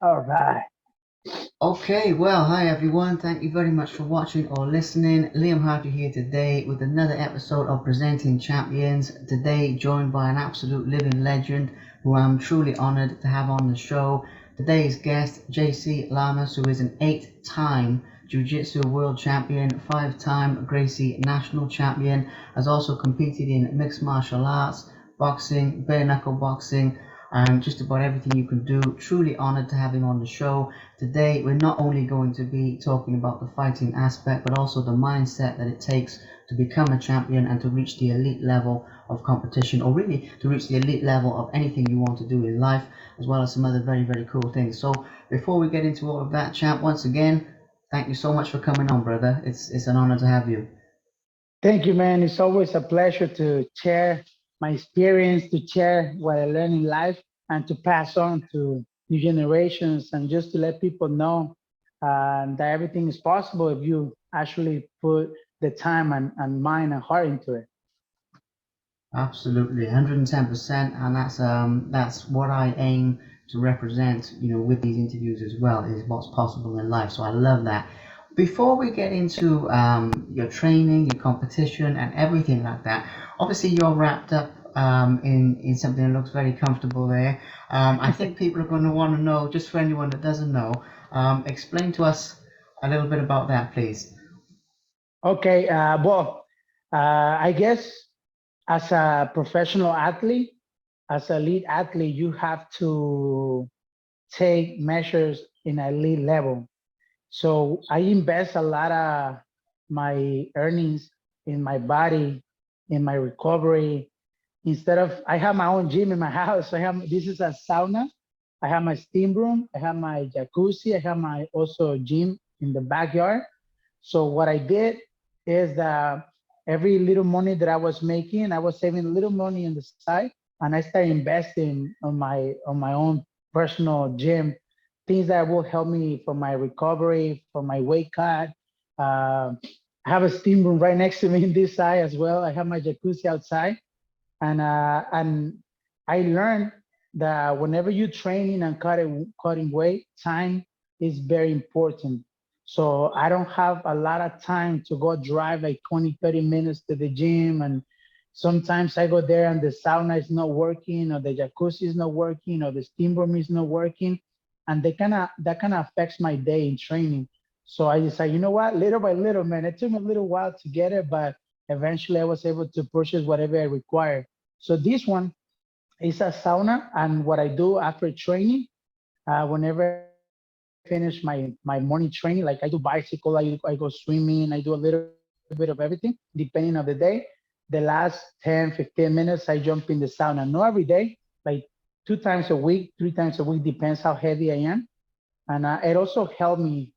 All right. Okay, well, hi everyone. Thank you very much for watching or listening. Liam Hardy here today with another episode of Presenting Champions. Today, joined by an absolute living legend who I'm truly honored to have on the show. Today's guest, JC Llamas, who is an 8-time Jiu-Jitsu world champion, 5-time Gracie national champion, has also competed in mixed martial arts, boxing, bare knuckle boxing, and just about everything you can do. Truly honored to have him on the show. Today, we're not only going to be talking about the fighting aspect, but also the mindset that it takes to become a champion and to reach the elite level of competition, or really to reach the elite level of anything you want to do in life, as well as some other very, very cool things. So, before we get into all of that, champ, once again, thank you so much for coming on, brother. It's an honor to have you. Thank you, man. It's always a pleasure to share my experience, to share what I learned in life, and to pass on to new generations, and just to let people know that everything is possible if you actually put the time and mind and heart into it. Absolutely, 110%, and that's what I aim to represent, with these interviews as well, is what's possible in life. So I love that. Before we get into your training, your competition, and everything like that, obviously you're wrapped up in something that looks very comfortable there. I think people are going to want to know, just for anyone that doesn't know, explain to us a little bit about that, please. Okay, I guess as a professional athlete, as a lead athlete, you have to take measures in a elite level. So I invest a lot of my earnings in my body, in my recovery. Instead of, I have my own gym in my house. This is a sauna. I have my steam room. I have my jacuzzi. I have my also gym in the backyard. So what I did is that every little money that I was making, I was saving a little money on the side, and I started investing on my own personal gym, things that will help me for my recovery, for my weight cut. I have a steam room right next to me in this side as well. I have my jacuzzi outside, and I learned that whenever you're training and cutting weight, time is very important. So I don't have a lot of time to go drive like 20, 30 minutes to the gym. And sometimes I go there and the sauna is not working, or the jacuzzi is not working, or the steam room is not working. And that kind of affects my day in training. So I decided, you know what, little by little, man, it took me a little while to get it, but eventually I was able to purchase whatever I required. So this one is a sauna, and what I do after training, whenever I finish my morning training, like I do bicycle, I go swimming, I do a little bit of everything, depending on the day. The last 10, 15 minutes, I jump in the sauna. Not every day, like 2 times a week, 3 times a week, depends how heavy I am. And it also helped me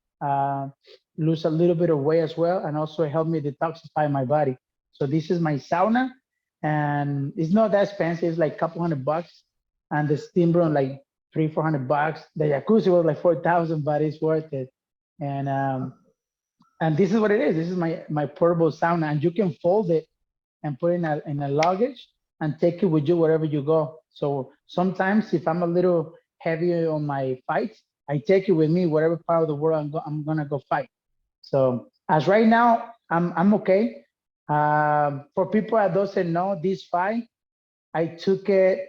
lose a little bit of weight as well, and also helped me detoxify my body. So this is my sauna, and it's not that expensive. It's like a couple $100, and the steam room like 300, 400 bucks. The jacuzzi was like 4,000, but it's worth it. And and this is what it is. This is my portable sauna, and you can fold it and put it in a luggage and take it with you wherever you go. So sometimes if I'm a little heavy on my fights, I take it with me wherever part of the world I'm gonna go fight. So as right now, I'm okay. For people that doesn't know, this fight, I took it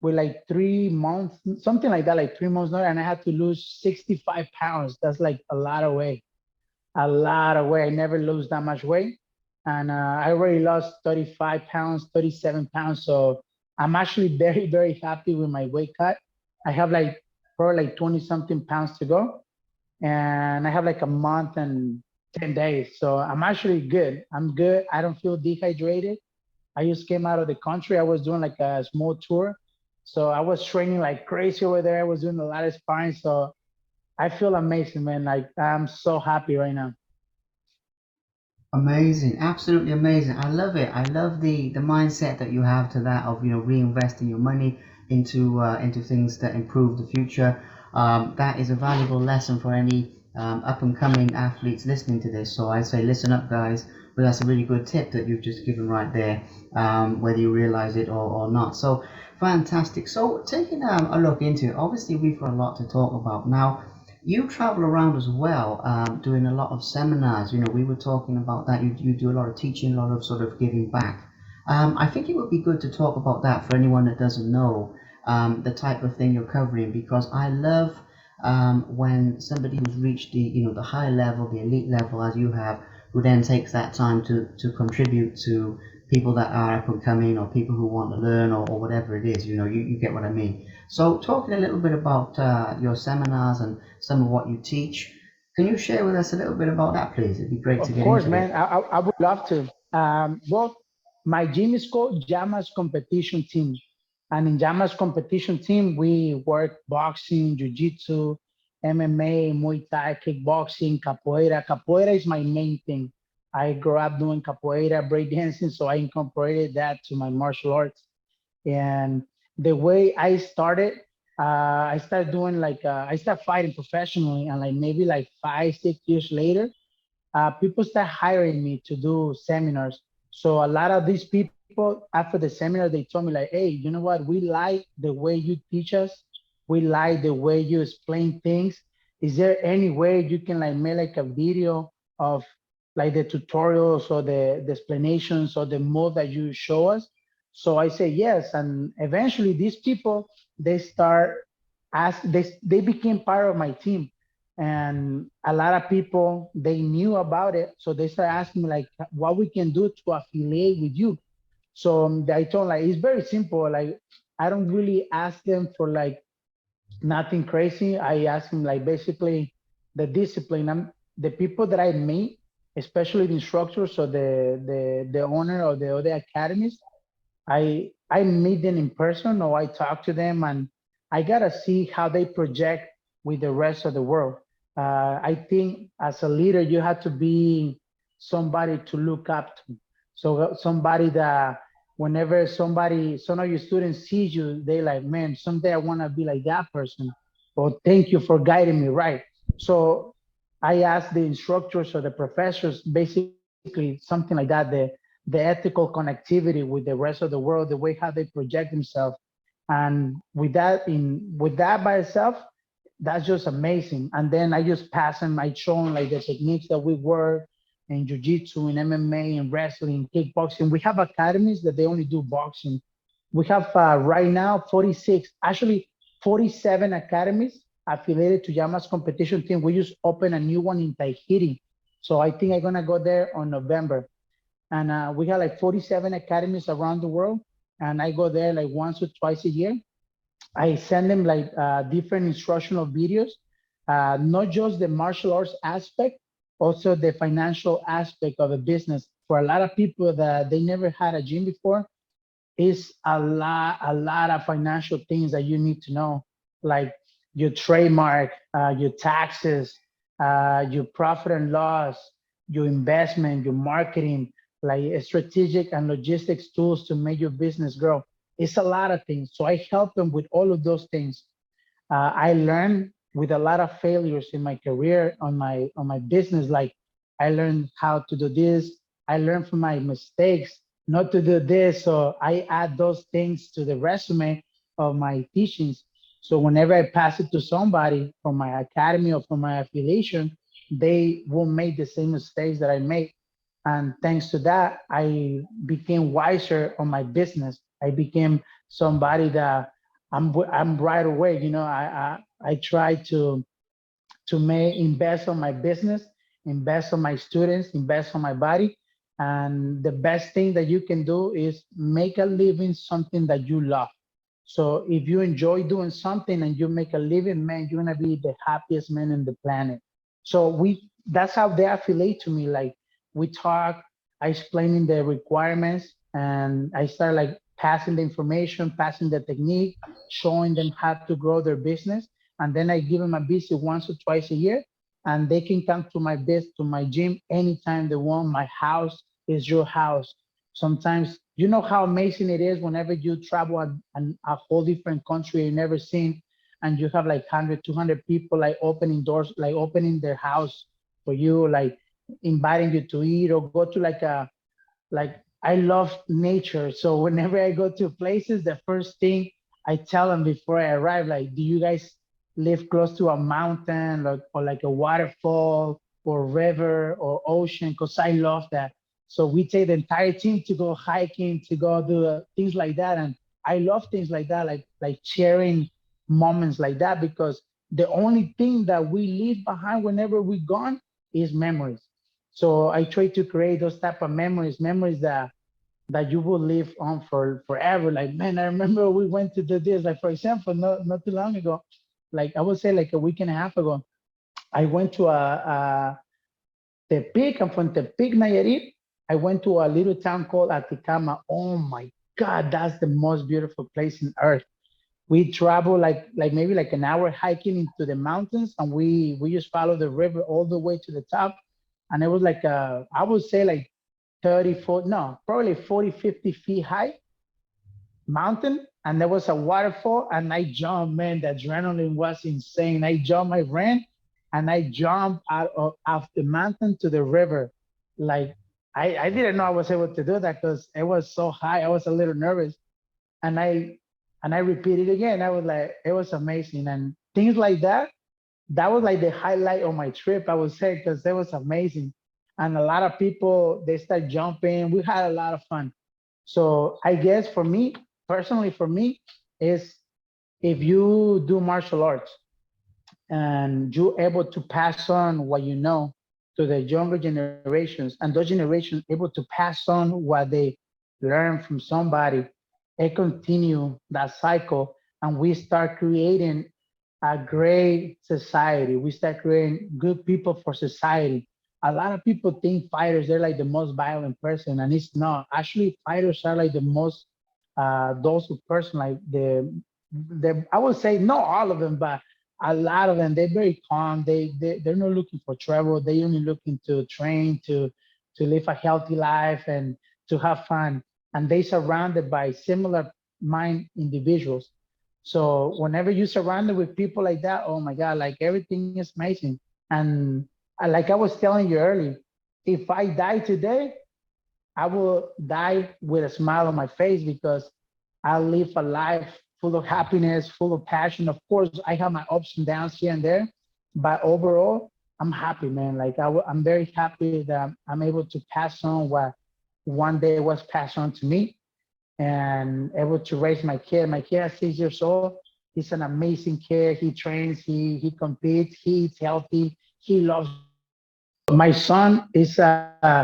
with like 3 months, something like that, like 3 months now, and I had to lose 65 pounds. That's like a lot of weight, a lot of weight. I never lose that much weight. And I already lost 35 pounds, 37 pounds. So I'm actually very, very happy with my weight cut. I have like probably like 20 something pounds to go. And I have like a month and 10 days. So I'm actually good. I'm good. I don't feel dehydrated. I just came out of the country. I was doing like a small tour. So I was training like crazy over there. I was doing a lot of sparring. So I feel amazing, man. Like I'm so happy right now. Amazing, absolutely amazing. I love it. I love the mindset that you have to that of reinvesting your money into things that improve the future. That is a valuable lesson for any up and coming athletes listening to this. So I say, listen up, guys. But that's a really good tip that you've just given right there, whether you realize it or not. So Fantastic. So, taking a look into it, obviously we've got a lot to talk about now. You travel around as well, doing a lot of seminars. You know, we were talking about that. You do a lot of teaching, a lot of sort of giving back. I think it would be good to talk about that for anyone that doesn't know the type of thing you're covering, because I love when somebody who's reached the the high level, the elite level, as you have, who then takes that time to contribute to people that are up and coming, or people who want to learn, or whatever it is. You get what I mean. So, talking a little bit about your seminars and some of what you teach, can you share with us a little bit about that, please? It'd be great to Of get course, into man. it. I would love to. Well, my gym is called Llamas Competition Team. And in Llamas Competition Team, we work boxing, jiu-jitsu, MMA, Muay Thai, kickboxing, capoeira. Capoeira is my main thing. I grew up doing capoeira, breakdancing, so I incorporated that to my martial arts. And the way I started doing I started fighting professionally, and like maybe like 5, 6 years later, people start hiring me to do seminars. So a lot of these people after the seminar, they told me like, hey, you know what? We like the way you teach us. We like the way you explain things. Is there any way you can like make like a video of like the tutorials or the explanations or the move that you show us? So I say yes. And eventually these people, they start they became part of my team, and a lot of people, they knew about it, so they started asking me like what we can do to affiliate with you. So I told like it's very simple. Like I don't really ask them for like nothing crazy. I ask them like basically the discipline. The people that I meet, especially the instructors or the owner of the other academies, I meet them in person or I talk to them, and I gotta see how they project with the rest of the world. I think as a leader, you have to be somebody to look up to. So somebody that whenever some of your students sees you, they like, man, someday I want to be like that person. Or thank you for guiding me right. So I asked the instructors or the professors basically something like that, the ethical connectivity with the rest of the world, the way how they project themselves. And with that by itself, that's just amazing. And then I just pass them, I show them like the techniques that we work in jiu-jitsu, in MMA, in wrestling, kickboxing. We have academies that they only do boxing. We have right now 46, actually 47 academies affiliated to Llamas competition team. We just opened a new one in Tahiti. So I think I'm gonna go there on November. And we have like 47 academies around the world. And I go there like once or twice a year. I send them like different instructional videos, not just the martial arts aspect, also the financial aspect of a business. For a lot of people that they never had a gym before, is a lot of financial things that you need to know, like your trademark, your taxes, your profit and loss, your investment, your marketing, like strategic and logistics tools to make your business grow. It's a lot of things. So I help them with all of those things. I learned with a lot of failures in my career on my business. Like I learned how to do this. I learned from my mistakes not to do this. So I add those things to the resume of my teachings. So whenever I pass it to somebody from my academy or from my affiliation, they won't make the same mistakes that I made. And thanks to that, I became wiser on my business. I became somebody that I'm right away. I try to make invest on my business, invest on my students, invest on my body. And the best thing that you can do is make a living something that you love. So if you enjoy doing something and you make a living, man, you're gonna be the happiest man in the planet. So that's how they affiliate to me. Like we talk, I explaining the requirements, and I start like passing the information, passing the technique, showing them how to grow their business. And then I give them a visit once or twice a year, and they can come to my gym anytime they want. My house is your house. Sometimes you know how amazing it is whenever you travel a whole different country you never seen, and you have like 100, 200 people like opening doors, like opening their house for you, like inviting you to eat or go to like I love nature. So whenever I go to places, the first thing I tell them before I arrive, like, do you guys live close to a mountain, or like a waterfall or river or ocean? Because I love that. So we take the entire team to go hiking, to go do things like that. And I love things like that, like sharing moments like that, because the only thing that we leave behind whenever we're gone is memories. So I try to create those type of memories that you will live on for forever. Like, man, I remember we went to do this. Like, for example, not too long ago, like I would say like a week and a half ago, I went to a Tepic. I'm from Tepic, Nayarit. I went to a little town called Aticama. Oh my God, that's the most beautiful place in earth. We travel like maybe like an hour hiking into the mountains, and we just follow the river all the way to the top. And it was like I would say like 34, no, probably 40, 50 feet high mountain, and there was a waterfall, and I jumped, man. The adrenaline was insane. I jumped, I ran, and I jumped out the mountain to the river. Like, I didn't know I was able to do that because it was so high. I was a little nervous, and I repeated again. I was like, it was amazing. And things like that, that was like the highlight of my trip, I would say, because it was amazing. And a lot of people, they start jumping. We had a lot of fun. So I guess for me, personally, for me, is if you do martial arts and you're able to pass on what you know to the younger generations, and those generations able to pass on what they learn from somebody, it continue that cycle, and we start creating a great society. We start creating good people for society. A lot of people think fighters, they're like the most violent person, and it's not. Actually, fighters are like the most docile person. Like I would say not all of them, but a lot of them. They're very calm. They're not looking for trouble. They only looking to train, to live a healthy life and to have fun. And they surrounded by similar mind individuals. So whenever you surrounded with people like that, oh my God, like everything is amazing. And like I was telling you earlier, if I die today, I will die with a smile on my face, because I live a life full of happiness, full of passion. Of course, I have my ups and downs here and there, but overall, I'm happy, man. Like I'm very happy that I'm able to pass on what one day was passed on to me, and able to raise my kid. My kid is 6 years old. He's an amazing kid. He trains, he competes, he eats healthy, he loves sports. My son is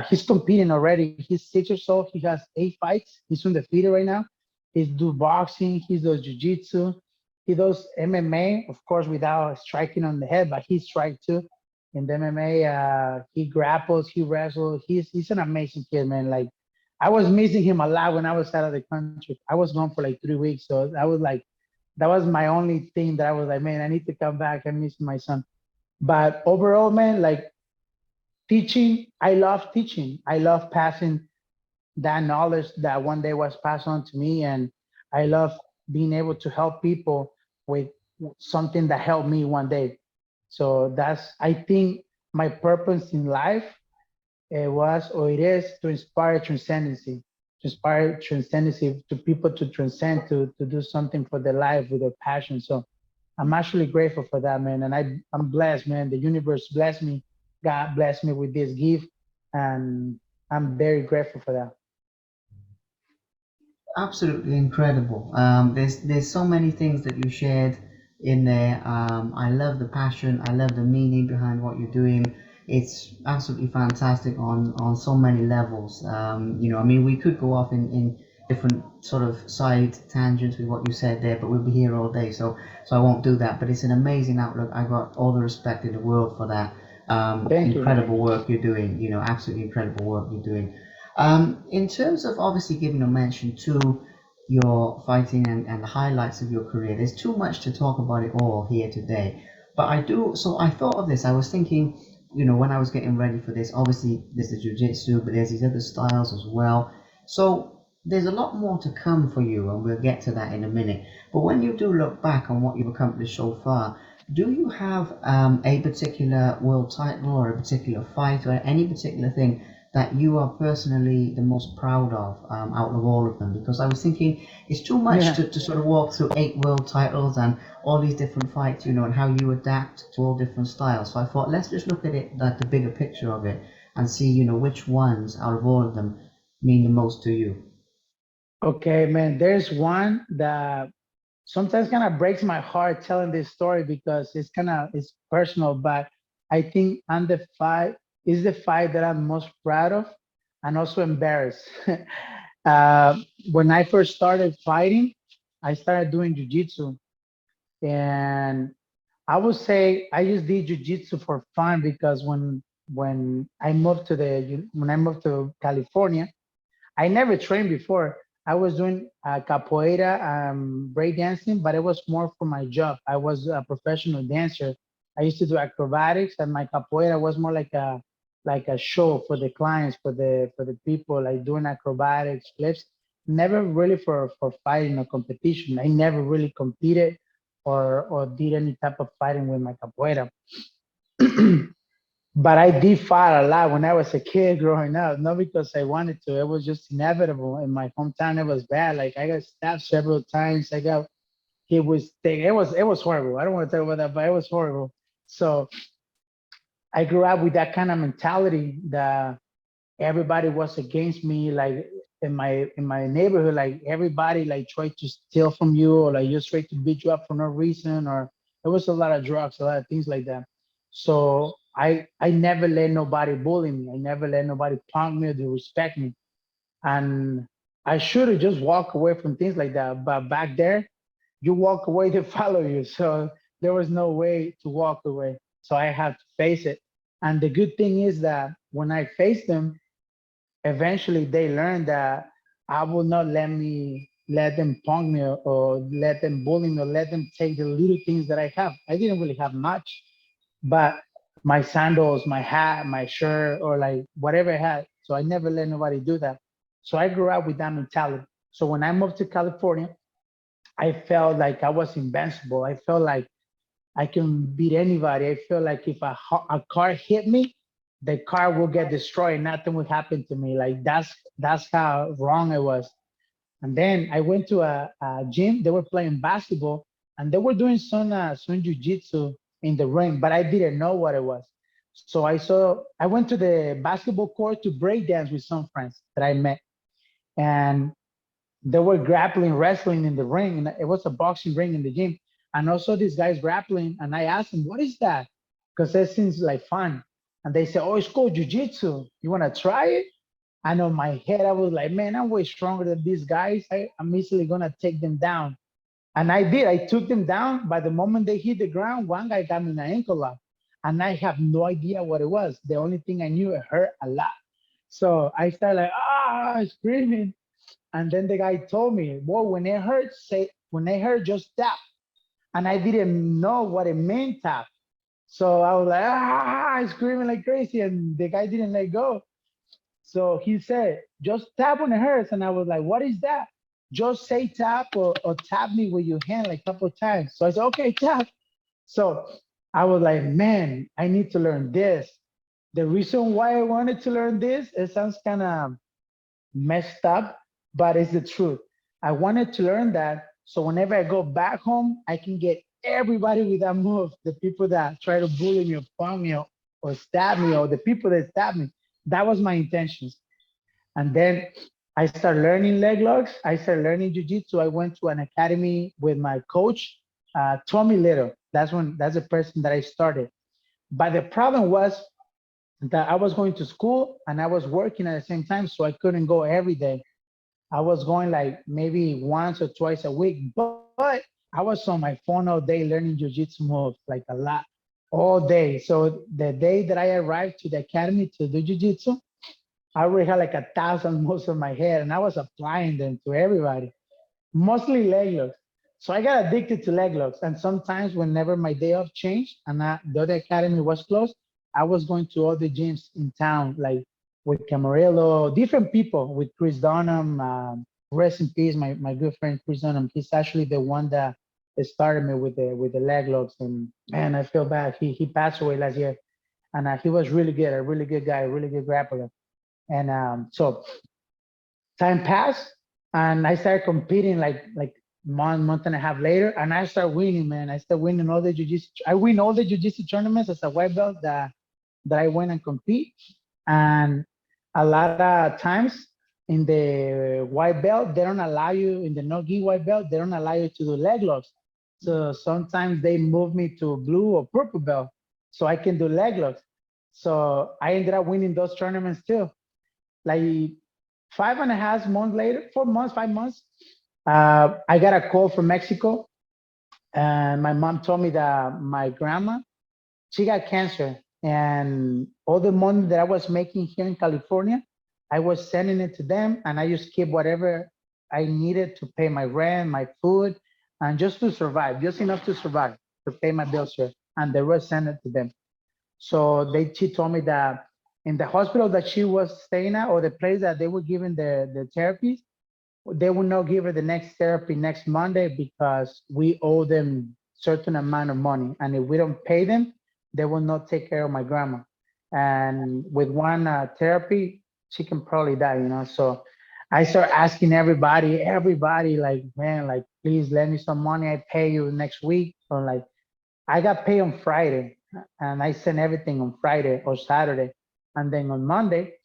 he's competing already. He's 6 years old. He has 8 fights. He's undefeated right now. He do boxing. He does jiu-jitsu. He does MMA, of course, without striking on the head, but he strikes too. In the MMA, he grapples, he wrestles. He's an amazing kid, man. Like, I was missing him a lot when I was out of the country. I was gone for like 3 weeks, so I was like, that was my only thing that I was like, man, I need to come back. I miss my son. But overall, man, like teaching, I love teaching. I love passing that knowledge that one day was passed on to me, and I love being able to help people with something that helped me one day. So that's, I think, my purpose in life. It was, or it is, to inspire transcendency, to people to transcend, to do something for their life with their passion. So I'm actually grateful for that, man. And I'm blessed, man. The universe blessed me. God blessed me with this gift. And I'm very grateful for that. Absolutely incredible. There's so many things that you shared in there. I love the passion. I love the meaning behind what you're doing. It's absolutely fantastic on so many levels. I mean, we could go off in different sort of side tangents with what you said there, but we'll be here all day, so I won't do that. But it's an amazing outlook. I got all the respect in the world for that. Thank you. Incredible work you're doing. Absolutely incredible work you're doing. In terms of obviously giving a mention to your fighting and the highlights of your career, there's too much to talk about it all here today. But so I thought of this. I was thinking, when I was getting ready for this, obviously there's the jiu-jitsu, but there's these other styles as well. So there's a lot more to come for you, and we'll get to that in a minute. But when you do look back on what you've accomplished so far, do you have a particular world title or a particular fight or any particular thing that you are personally the most proud of out of all of them? Because I was thinking it's too much Yeah. to sort of walk through 8 world titles and all these different fights, and how you adapt to all different styles. So I thought let's just look at it like the bigger picture of it and see, which ones out of all of them mean the most to you. Okay, man. There's one that sometimes kind of breaks my heart telling this story because it's personal, but I think on the fight is the fight that I'm most proud of and also embarrassed. uh, when I first started fighting, I started doing jujitsu, and I would say I just did jujitsu for fun because when I moved to California, I never trained before. I was doing capoeira, break dancing, but it was more for my job. I was a professional dancer. I used to do acrobatics, and my capoeira was more like a show for the clients, for the people, like doing acrobatics, flips. Never really for fighting or competition. I never really competed or did any type of fighting with my capoeira. But I did fight a lot when I was a kid growing up, not because I wanted to. It was just inevitable. In my hometown, it was bad. Like I got stabbed several times. I got hit with stick. It was horrible. I don't want to talk about that, but it was horrible. So I grew up with that kind of mentality that everybody was against me. Like in my neighborhood, like everybody like tried to steal from you or like just tried to beat you up for no reason. Or there was a lot of drugs, a lot of things like that. So I never let nobody bully me. I never let nobody punk me or disrespect me. And I should have just walked away from things like that. But back there, you walk away, they follow you. So there was no way to walk away. So I had to face it. And the good thing is that when I faced them, eventually they learned that I will not let them punk me or let them bully me or let them take the little things that I have. I didn't really have much, but my sandals, my hat, my shirt, or like whatever I had. So I never let nobody do that. So I grew up with that mentality. So when I moved to California, I felt like I was invincible. I felt like I can beat anybody. I feel like if a car hit me, the car will get destroyed. Nothing will happen to me. Like that's how wrong I was. And then I went to a gym. They were playing basketball, and they were doing some jujitsu in the ring, but I didn't know what it was. So I went to the basketball court to break dance with some friends that I met, and they were grappling, wrestling in the ring, and it was a boxing ring in the gym. And also these guys grappling, and I asked them, "What is that?" Because that seems like fun. And they said, "Oh, it's called jujitsu. You want to try it?" And on my head, I was like, "Man, I'm way stronger than these guys. I'm easily gonna take them down." And I did. I took them down. By the moment they hit the ground, one guy got me in an ankle lock, and I have no idea what it was. The only thing I knew, it hurt a lot. So I started like screaming. And then the guy told me, "Well, when it hurts, just tap." And I didn't know what it meant, tap. So I was like, screaming like crazy, and the guy didn't let go. So he said, "Just tap when it hurts." And I was like, "What is that?" "Just say tap or tap me with your hand like a couple of times." So I said, "Okay, tap." So I was like, "Man, I need to learn this." The reason why I wanted to learn this, it sounds kind of messed up, but it's the truth. I wanted to learn that so whenever I go back home, I can get everybody with that move. The people that try to bully me or punk me or stab me, or the people that stab me. That was my intentions. And then I started learning leg locks. I started learning jujitsu. I went to an academy with my coach, Tommy Little. That's the person that I started. But the problem was that I was going to school and I was working at the same time, so I couldn't go every day. I was going like maybe once or twice a week, but I was on my phone all day learning jujitsu moves, like a lot, all day. So the day that I arrived to the academy to do jujitsu, I already had like 1,000 moves on my head, and I was applying them to everybody, mostly leg locks. So I got addicted to leg locks. And sometimes, whenever my day off changed and the other academy was closed, I was going to all the gyms in town, like with Camarillo, different people, with Chris Dunham. Rest in peace, my good friend Chris Dunham. He's actually the one that started me with the leg locks. And man, I feel bad. He passed away last year, and he was really good, a really good guy, a really good grappler. And so time passed, and I started competing like month and a half later, and I started winning, man. I started winning all the jiu-jitsu. I win all the jiu-jitsu tournaments as a white belt that I went and compete. And a lot of times in the white belt, they don't allow you in the no gi white belt. They don't allow you to do leg locks. So sometimes they move me to blue or purple belt, so I can do leg locks. So I ended up winning those tournaments too. Like 5.5 months later, 4 months, 5 months, I got a call from Mexico, and my mom told me that my grandma, she got cancer, and all the money that I was making here in California, I was sending it to them, and I just keep whatever I needed to pay my rent, my food, and just to survive, just enough to survive, to pay my bills here, and the rest send it to them. So she told me that in the hospital that she was staying at, or the place that they were giving the therapies, they will not give her the next therapy next Monday because we owe them certain amount of money, and if we don't pay them, they will not take care of my grandma. And with one therapy, she can probably die, you know. So I start asking everybody, like, man, like, please lend me some money. I pay you next week, or like, I got paid on Friday, and I sent everything on Friday or Saturday, and then on Monday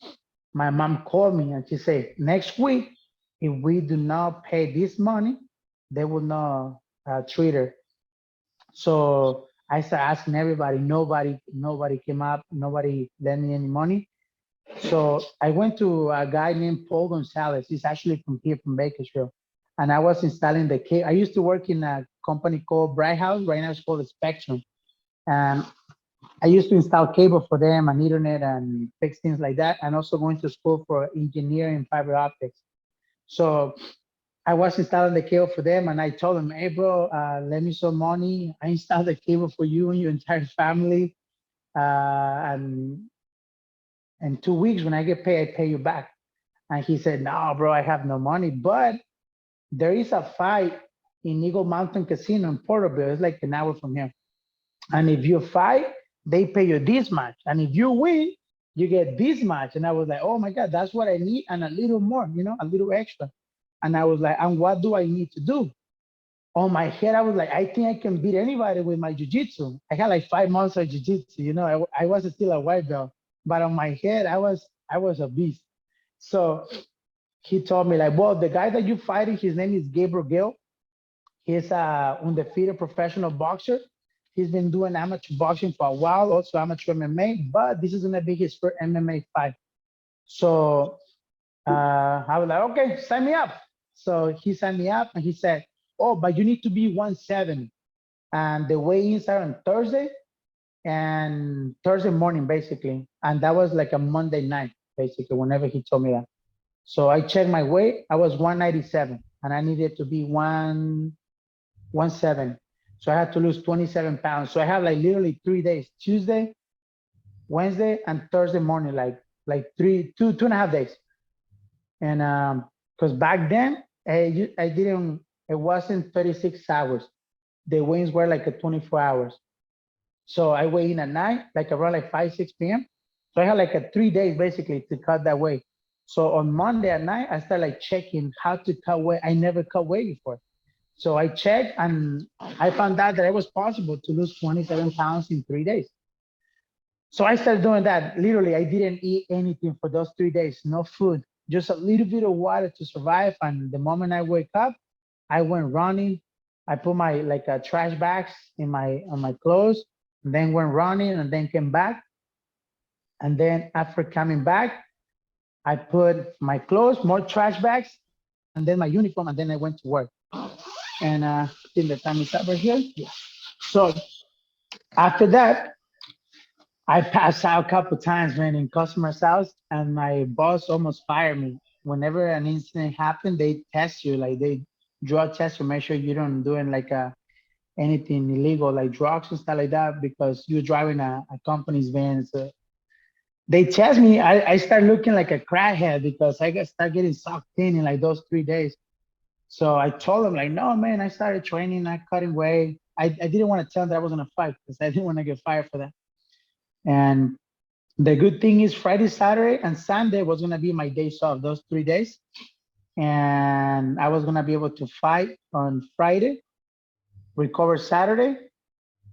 my mom called me and she said, next week, if we do not pay this money, they will not treat her. So I started asking everybody. Nobody came up. Nobody lent me any money. So I went to a guy named Paul Gonzalez. He's actually from here, from Bakersfield. And I was installing the cable. I used to work in a company called Bright House. Right now it's called Spectrum. And I used to install cable for them and Ethernet and fix things like that. And also going to school for engineering fiber optics. So I was installing the cable for them, and I told them, "Hey, bro, lend me some money. I installed the cable for you and your entire family, and in 2 weeks when I get paid, I pay you back." And he said, "No, bro, I have no money, but there is a fight in Eagle Mountain Casino in Porterville. It's like an hour from here. And if you fight, they pay you this much. And if you win, you get this much." And I was like, oh my God, that's what I need. And a little more, a little extra. And I was like, and what do I need to do? On my head, I was like, I think I can beat anybody with my jujitsu. I had like 5 months of jujitsu, I was still a white belt, but on my head, I was a beast. So he told me like, well, the guy that you fighting, his name is Gabriel Gill. He's a undefeated professional boxer. He's been doing amateur boxing for a while, also amateur MMA, but this is gonna be his first MMA fight. So I was like, okay, sign me up. So he signed me up, and he said, oh, but you need to be 170. And the weigh-ins are on Thursday and Thursday morning, basically. And that was like a Monday night, basically, whenever he told me that. So I checked my weight. I was 197, and I needed to be 117. So I had to lose 27 pounds. So I have like literally 3 days: Tuesday, Wednesday, and Thursday morning, like two and a half days. And because back then I didn't, it wasn't 36 hours. The wins were like a 24 hours. So I weigh in at night, like around like 5, 6 p.m. So I had like a 3 days basically to cut that weight. So on Monday at night, I started like checking how to cut weight. I never cut weight before. So I checked, and I found out that it was possible to lose 27 pounds in 3 days. So I started doing that. Literally, I didn't eat anything for those 3 days, no food, just a little bit of water to survive. And the moment I wake up, I went running. I put my like trash bags in my on my clothes, and then went running, and then came back. And then after coming back, I put my clothes, more trash bags, and then my uniform, and then I went to work. And I think the time is up right here. Yeah. So after that, I passed out a couple times, man, in customer's house, and my boss almost fired me. Whenever an incident happened, they test you, like they drug test to make sure you don't doing like anything illegal, like drugs and stuff like that, because you're driving a company's van. So they test me. I start looking like a crackhead because I got start getting sucked in like those 3 days. So I told them like, no, man, I started training, I cutting weight. I didn't want to tell them that I was gonna fight because I didn't want to get fired for that. And The good thing is Friday, Saturday, and Sunday was gonna be my days off, those 3 days. And I was gonna be able to fight on Friday, recover Saturday,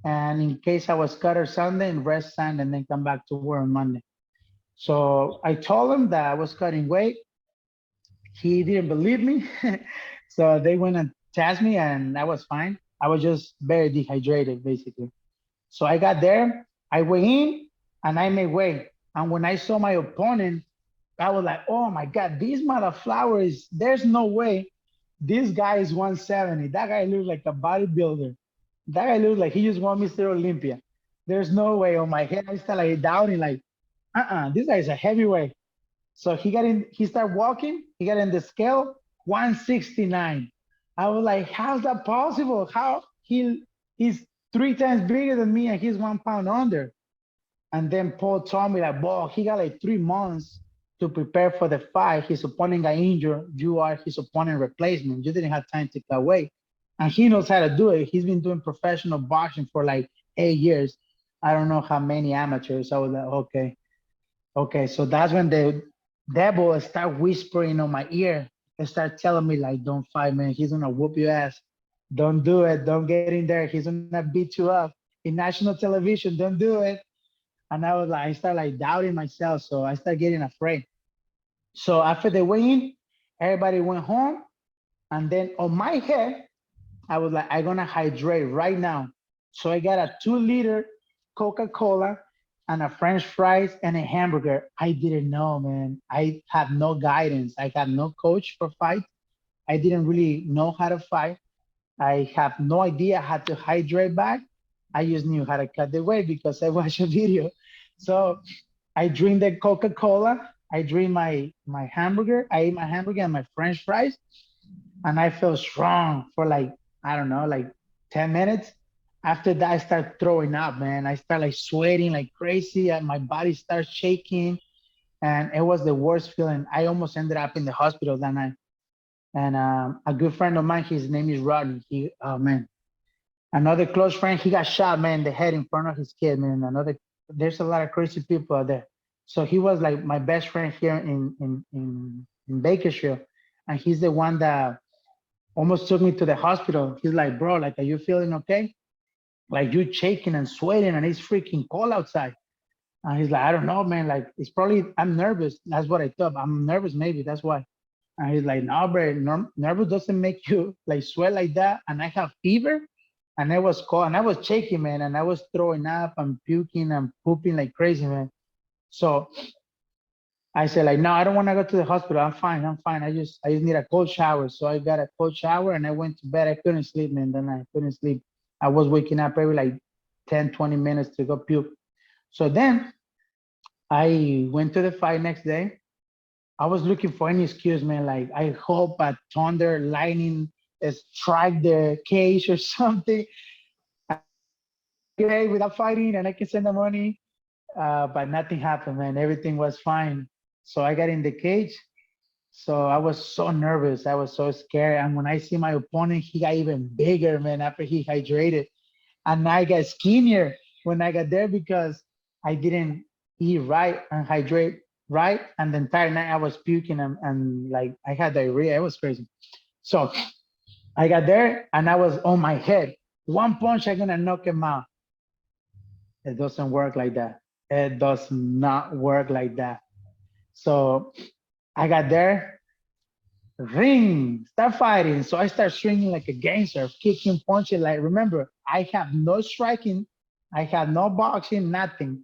and in case I was cut or Sunday and rest Sunday and then come back to work on Monday. So I told him that I was cutting weight. He didn't believe me. So they went and tested me and I was fine. I was just very dehydrated basically. So I got there, I went in and I made weight. And when I saw my opponent, I was like, oh my God, this mother flower is, there's no way this guy is 170. That guy looks like a bodybuilder. That guy looks like he just won Mr. Olympia. There's no way. On my head, I started like doubting, like, this guy is a heavyweight. So he started walking, he got in the scale, 169. I was like, how's that possible? How he's 3 times bigger than me and he's 1 pound under. And then Paul told me like, boy, he got like 3 months to prepare for the fight. His opponent got injured. You are his opponent replacement. You didn't have time to cut weight. And he knows how to do it. He's been doing professional boxing for like 8 years. I don't know how many amateurs. I was like, okay. Okay. So that's when the devil start whispering on my ear and start telling me like, don't fight, man. He's gonna whoop your ass. Don't do it. Don't get in there. He's gonna beat you up in national television. Don't do it. And I was like, I started like doubting myself. So I started getting afraid. So after the weigh-in, everybody went home. And then on my head, I was like, I'm gonna hydrate right now. So I got a 2 liter Coca-Cola and a French fries and a hamburger. I didn't know, man. I had no guidance. I had no coach for fight. I didn't really know how to fight. I have no idea how to hydrate back. I just knew how to cut the weight because I watched a video. So I drink the Coca-Cola. I drink my hamburger. I ate my hamburger and my French fries, and I felt strong for like I don't know, like 10 minutes. After that, I start throwing up, man. I start like sweating like crazy, and my body starts shaking, and it was the worst feeling. I almost ended up in the hospital that night. And a good friend of mine, his name is Rodney. Oh man, another close friend, he got shot, man, in the head in front of his kid, man. There's a lot of crazy people out there. So he was like my best friend here in Bakersfield, and he's the one that almost took me to the hospital. He's like, bro, like, are you feeling okay? Like you shaking and sweating, and it's freaking cold outside. And he's like, I don't know, man. Like it's probably I'm nervous. That's what I thought. I'm nervous, maybe that's why. And he's like, no, bro, nervous doesn't make you like sweat like that. And I have fever, and I was cold, and I was shaking, man, and I was throwing up and puking and pooping like crazy, man. So I said, like, no, I don't want to go to the hospital. I'm fine. I'm fine. I just need a cold shower. So I got a cold shower and I went to bed. I couldn't sleep, man. Then I couldn't sleep. I was waking up every like 10, 20 minutes to go puke. So then I went to the fight next day. I was looking for any excuse, man. Like I hope a thunder, lightning strike the cage or something. And I can get away without fighting and I can send the money. But nothing happened, man. Everything was fine. So I got in the cage. So I was so nervous. I was so scared. And when I see my opponent, he got even bigger, man, after he hydrated. And I got skinnier when I got there because I didn't eat right and hydrate right. And the entire night I was puking and like I had diarrhea. It was crazy. So I got there and I was on my head. One punch, I'm gonna knock him out. It doesn't work like that. It does not work like that. So I got there, ring, start fighting. So I start swinging like a gangster, kicking, punching. Like, remember, I have no striking, I have no boxing, nothing.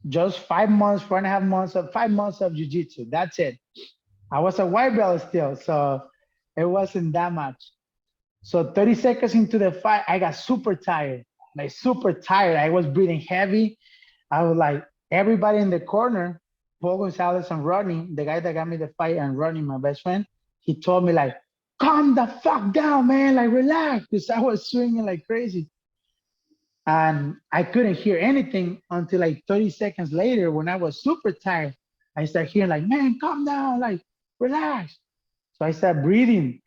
Just 5 months, 4.5 months of 5 months of jiu-jitsu. That's it. I was a white belt still, so it wasn't that much. So 30 seconds into the fight, I got super tired, like super tired. I was breathing heavy. I was like, everybody in the corner, Paul Gonzalez and Rodney, the guy that got me the fight, and Rodney, my best friend, he told me like, calm the fuck down, man, like relax, because I was swinging like crazy. And I couldn't hear anything until like 30 seconds later when I was super tired. I started hearing like, man, calm down, like relax. So I started breathing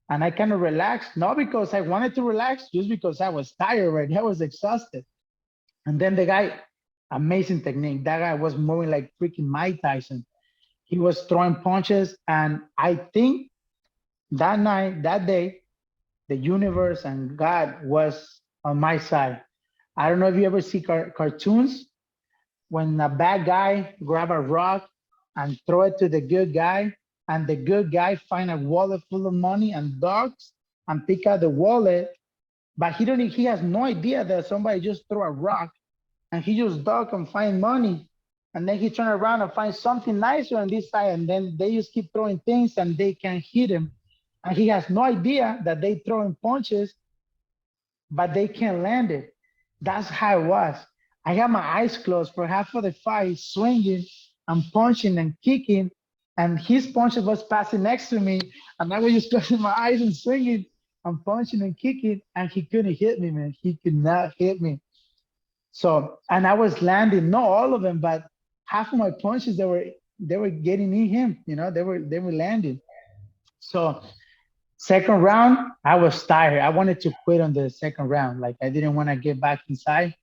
and I kind of relaxed, not because I wanted to relax, just because I was tired already. I was exhausted. And then the guy Amazing technique. That guy was moving like freaking Mike Tyson. He was throwing punches, and I think that night, that day, the universe and God was on my side. I don't know if you ever see cartoons when a bad guy grab a rock and throw it to the good guy, and the good guy find a wallet full of money and dogs and pick out the wallet, but he has no idea that somebody just threw a rock, and he just dug and find money, and then he turn around and find something nicer on this side, and then they just keep throwing things and they can't hit him, and he has no idea that they throwing punches but they can't land it. That's how it was. I had my eyes closed for half of the fight, swinging and punching and kicking, and his punches was passing next to me, and I was just closing my eyes and swinging and punching and kicking, and he couldn't hit me, man. He could not hit me. So, and I was landing, not all of them, but half of my punches they were getting in him. They were landing. So second round, I was tired. I wanted to quit on the second round. Like I didn't want to get back inside.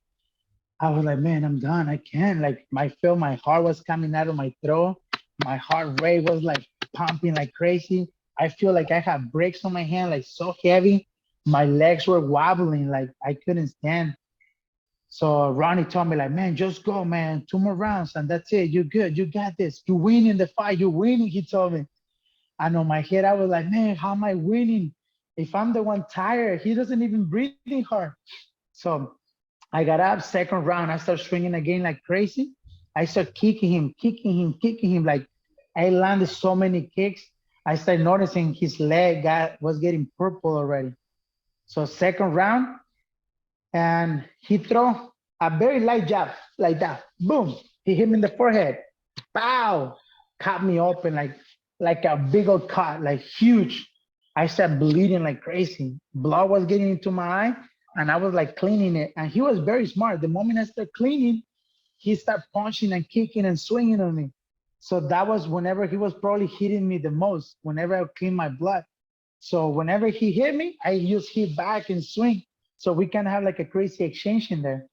I was like, man, I'm done. I can't. Like I felt my heart was coming out of my throat. My heart rate was like pumping like crazy. I feel like I had brakes on my hand, like so heavy. My legs were wobbling, like I couldn't stand. So Ronnie told me, like, man, just go, man. Two more rounds, and that's it. You're good. You got this. You're winning the fight. You're winning. He told me. And on my head, I was like, man, how am I winning? If I'm the one tired, he doesn't even breathing hard. So I got up, second round, I start swinging again like crazy. I start kicking him, kicking him, kicking him. Like I landed so many kicks. I started noticing his leg was getting purple already. So second round, and he throw a very light jab like that. Boom. He hit me in the forehead. Pow! Cut me open like a big old cut, like huge. I started bleeding like crazy. Blood was getting into my eye, and I was like cleaning it. And he was very smart. The moment I started cleaning, he started punching and kicking and swinging on me. So that was whenever he was probably hitting me the most, whenever I clean my blood. So whenever he hit me, I just hit back and swing. So we can have like a crazy exchange in there.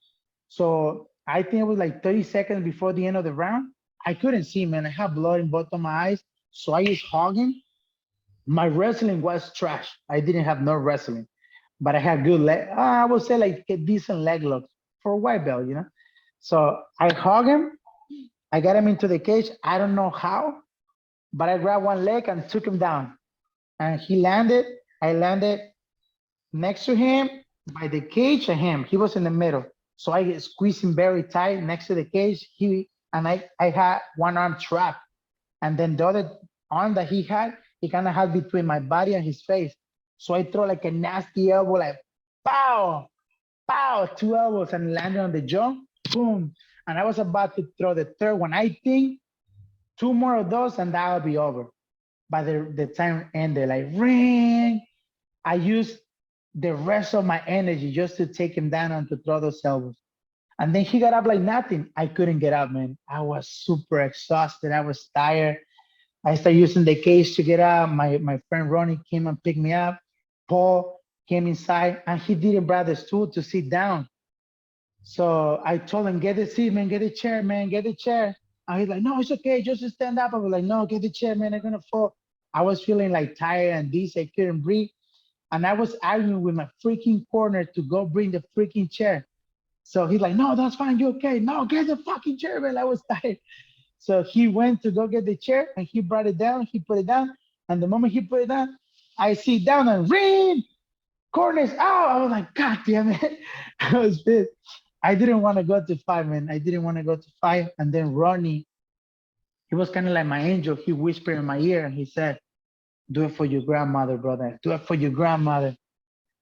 So I think it was like 30 seconds before the end of the round. I couldn't see, man. I had blood in both of my eyes. So I just hugged him. My wrestling was trash. I didn't have no wrestling, but I had good leg. I would say like a decent leg lock for a white belt. So I hugged him. I got him into the cage. I don't know how, but I grabbed one leg and took him down. And he landed. I landed next to him by the cage and him. He was in the middle. So I squeezed him very tight next to the cage. I had one arm trapped. And then the other arm that he kind of had between my body and his face. So I throw like a nasty elbow, like pow, pow, two elbows and landed on the jaw. Boom. And I was about to throw the third one. I think two more of those and that will be over. By the time ended, like ring. I used the rest of my energy just to take him down and to throw those elbows. And then he got up like nothing. I couldn't get up, man. I was super exhausted. I was tired. I started using the cage to get up. My friend Ronnie came and picked me up. Paul came inside and he didn't bring the stool to sit down. So I told him, get the seat, man, get the chair, man, get the chair. And he's like, no, it's okay, just stand up. I was like, no, get the chair, man, I'm gonna fall. I was feeling like tired and dizzy, I couldn't breathe. And I was arguing with my freaking corner to go bring the freaking chair. So he's like, no, that's fine, you okay? No, get the fucking chair, man. I was tired. So he went to go get the chair and he brought it down, he put it down. And the moment he put it down, I sit down and ring, corners out. I was like, God damn it. I was pissed. I didn't want to go to fight, man. I didn't want to go to fight. And then Ronnie, he was kind of like my angel. He whispered in my ear and he said, do it for your grandmother, brother. Do it for your grandmother.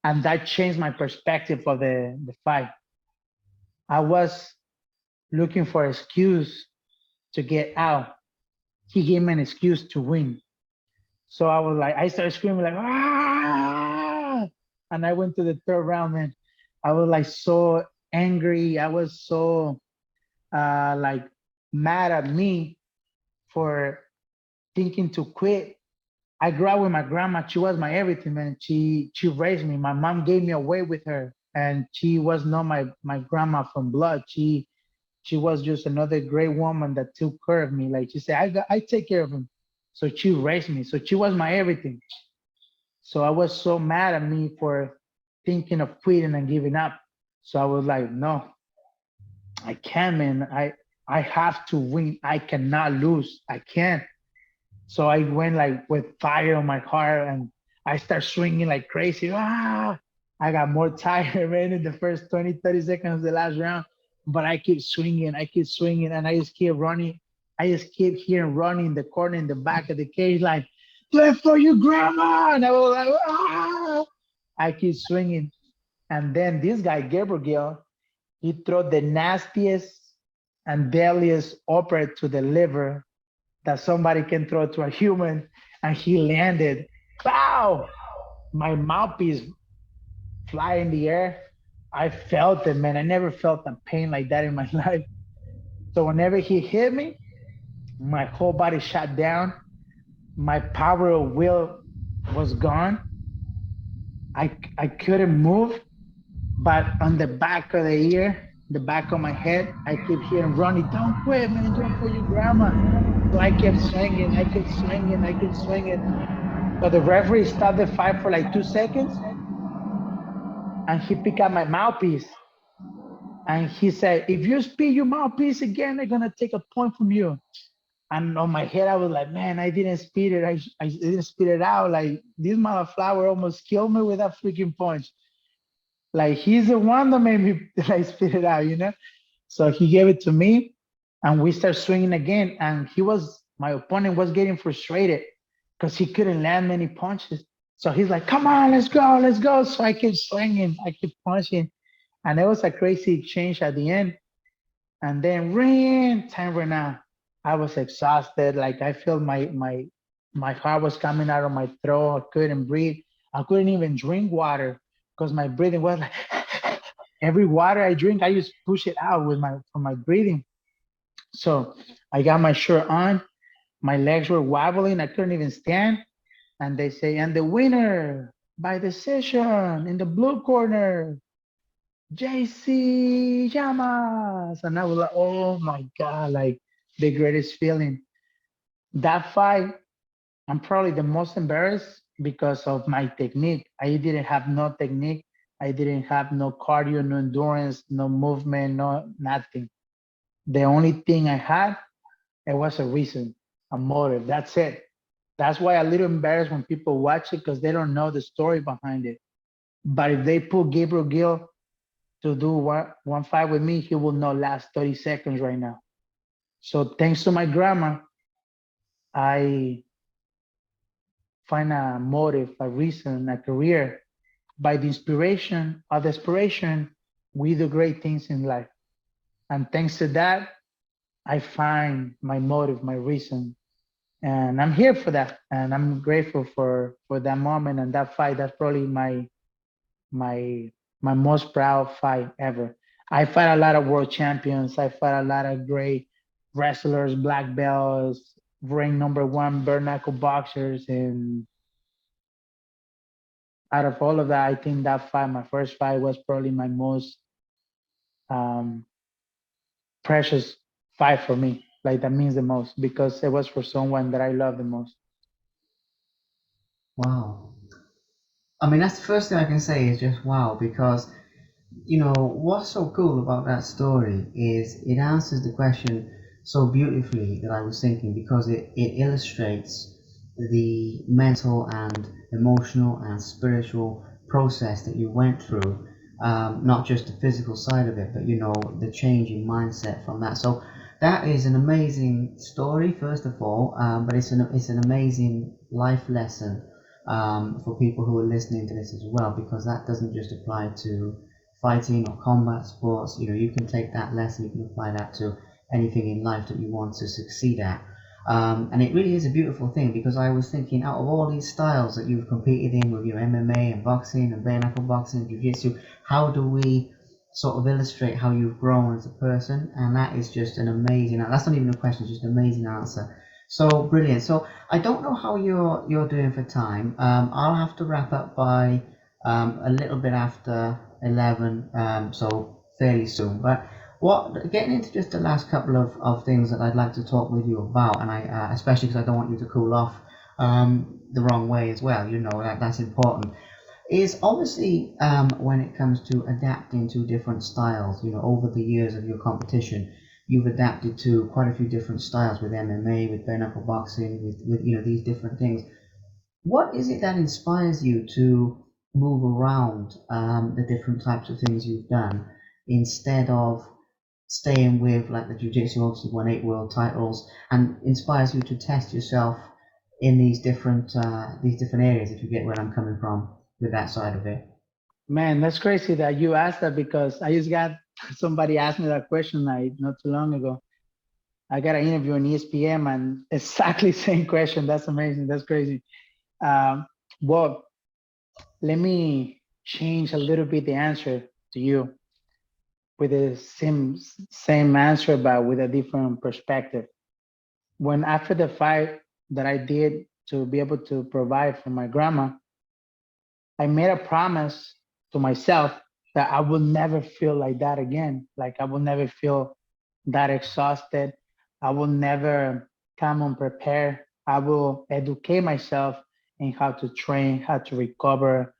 And that changed my perspective of the fight. I was looking for an excuse to get out. He gave me an excuse to win. So I was like, I started screaming like, ah! And I went to the third round, man. I was like so angry. I was so like mad at me for thinking to quit. I grew up with my grandma. She was my everything, man. She raised me. My mom gave me away with her, and she was not my grandma from blood. She was just another great woman that took care of me. Like she said, I take care of him. So she raised me. So she was my everything. So I was so mad at me for thinking of quitting and giving up. So I was like, no, I can't, man. I have to win. I cannot lose. I can't. So I went like with fire on my heart and I start swinging like crazy. Ah! I got more tired, man, in the first 20, 30 seconds of the last round. But I keep swinging, and I just keep running. I just keep hearing running in the corner in the back of the cage, like, play for you, grandma. And I was like, ah! I keep swinging. And then this guy, Gabriel, he threw the nastiest and deadliest uppercut to the liver that somebody can throw to a human, and he landed. Pow! My mouthpiece fly in the air. I felt it, man. I never felt a pain like that in my life. So whenever he hit me, my whole body shut down. My power of will was gone. I couldn't move, but on the back of the ear, the back of my head, I keep hearing Ronnie, don't quit, man, do it for your grandma. So I kept swinging, I kept swinging, I kept swinging. So the referee stopped the fight for like 2 seconds, and he picked up my mouthpiece. And he said, if you speak your mouthpiece again, they're gonna take a point from you. And on my head, I was like, man, I didn't speed it. I didn't speed it out. Like this motherfucker almost killed me with that freaking punch. Like he's the one that made me like spit it out, you know? So he gave it to me, and we start swinging again. And my opponent was getting frustrated because he couldn't land many punches. So he's like, come on, let's go, let's go. So I keep swinging, I keep punching. And it was a crazy exchange at the end. And then ring, time ran out. I was exhausted. Like I felt my heart was coming out of my throat. I couldn't breathe. I couldn't even drink water because my breathing was like every water I drink, I just push it out with my from my breathing. So I got my shirt on. My legs were wobbling. I couldn't even stand. And they say, and the winner by decision in the blue corner, JC Llamas. And I was like, oh my God, like the greatest feeling. That fight, I'm probably the most embarrassed because of my technique. I didn't have no technique. I didn't have no cardio, no endurance, no movement, no nothing. The only thing I had, it was a reason, a motive. That's it. That's why I'm a little embarrassed when people watch it because they don't know the story behind it. But if they put Gabriel Gill to do one fight with me, he will not last 30 seconds right now. So thanks to my grandma, I find a motive, a reason, a career. By the inspiration or desperation, we do great things in life. And thanks to that, I find my motive, my reason. And I'm here for that. And I'm grateful for that moment and that fight. That's probably my my most proud fight ever. I fight a lot of world champions. I fight a lot of great wrestlers, black belts, ring number one bare knuckle boxers, and out of all of that, I think that fight, my first fight, was probably my most um, precious fight for me. Like that means the most because it was for someone that I love the most. Wow. I mean, that's the first thing I can say is just wow, because you know what's so cool about that story is it answers the question so beautifully that I was thinking, because it illustrates the mental and emotional and spiritual process that you went through, not just the physical side of it, but you know the change in mindset from that. So that is an amazing story, first of all, but it's an amazing life lesson, for people who are listening to this as well, because that doesn't just apply to fighting or combat sports. You know, you can take that lesson, you can apply that to anything in life that you want to succeed at. And it really is a beautiful thing, because I was thinking, out of all these styles that you've competed in with your MMA and boxing and bare knuckle boxing and jiu-jitsu, how do we sort of illustrate how you've grown as a person? And that is just an amazing, that's not even a question, it's just an amazing answer. So brilliant. So I don't know how you're doing for time. I'll have to wrap up by a little bit after 11, so fairly soon. But Well, getting into just the last couple of things that I'd like to talk with you about, and I especially because I don't want you to cool off the wrong way as well. You know that's important. Is obviously when it comes to adapting to different styles. You know, over the years of your competition, you've adapted to quite a few different styles with MMA, with bare knuckle boxing, with you know these different things. What is it that inspires you to move around the different types of things you've done instead of staying with like the jiu-jitsu? Obviously won 8 world titles, and inspires you to test yourself in these different areas, if you get where I'm coming from with that side of it. Man, that's crazy that you asked that because I just got somebody asked me that question like not too long ago. I got an interview on ESPN and exactly same question. That's amazing. That's crazy. Um, well, let me change a little bit the answer to you with the same answer, but with a different perspective. When after the fight that I did to be able to provide for my grandma, I made a promise to myself that I will never feel like that again. Like I will never feel that exhausted. I will never come unprepared. I will educate myself in how to train, how to recover,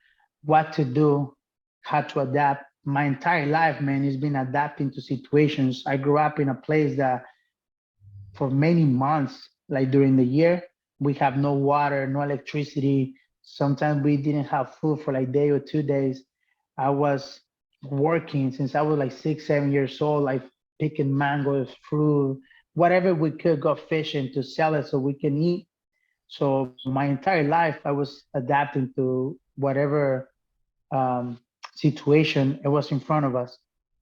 what to do, how to adapt. My entire life, man, has been adapting to situations. I grew up in a place that for many months, like during the year, we have no water, no electricity. Sometimes we didn't have food for like day or 2 days. I was working since I was like 6, 7 years old, like picking mangoes, fruit, whatever we could go fishing to sell it so we can eat. So my entire life, I was adapting to whatever um, situation it was in front of us.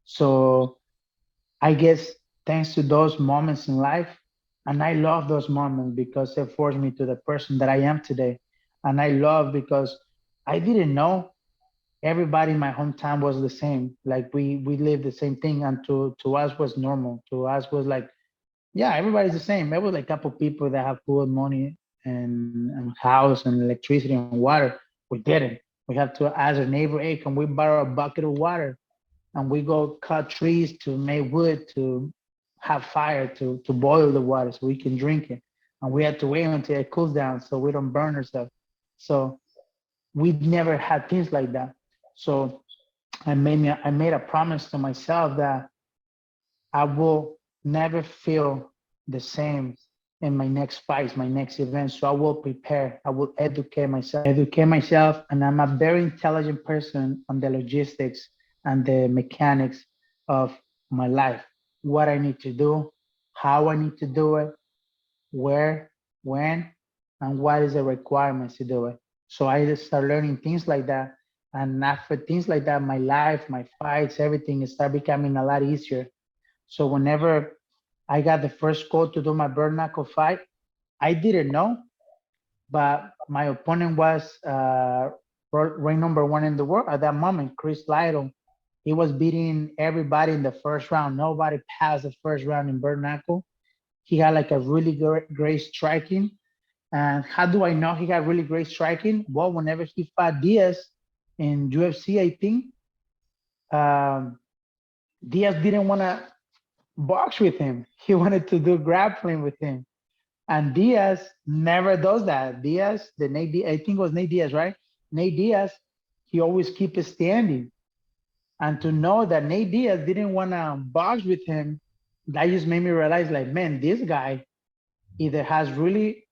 So I guess thanks to those moments in life, and I love those moments because they forced me to the person that I am today. And I love because I didn't know everybody in my hometown was the same. Like we lived the same thing, and to us was normal. To us was like, yeah, everybody's the same. There was like a couple people that have food, money, and house and electricity and water. We didn't. We have to ask our neighbor, hey, can we borrow a bucket of water? And we go cut trees to make wood to have fire to boil the water so we can drink it. And we had to wait until it cools down so we don't burn ourselves. So we never had things like that. So I made a promise to myself that I will never feel the same in my next fights, my next events. So I will prepare. I will educate myself, and I'm a very intelligent person on the logistics and the mechanics of my life. What I need to do, how I need to do it, where, when, and what is the requirements to do it. So I just start learning things like that. And after things like that, my life, my fights, everything start becoming a lot easier. So whenever I got the first call to do my bare knuckle fight, I didn't know, but my opponent was rank number 1 in the world at that moment, Chris Lytle. He was beating everybody in the first round. Nobody passed the first round in bare knuckle. He had like a really great striking. And how do I know he had really great striking? Well, whenever he fought Diaz in UFC, I think um, Diaz didn't want to box with him. He wanted to do grappling with him. And Diaz never does that. Diaz, I think it was Nate Diaz, right? Nate Diaz, he always keep it standing. And to know that Nate Diaz didn't want to box with him, that just made me realize, like, man, this guy either has really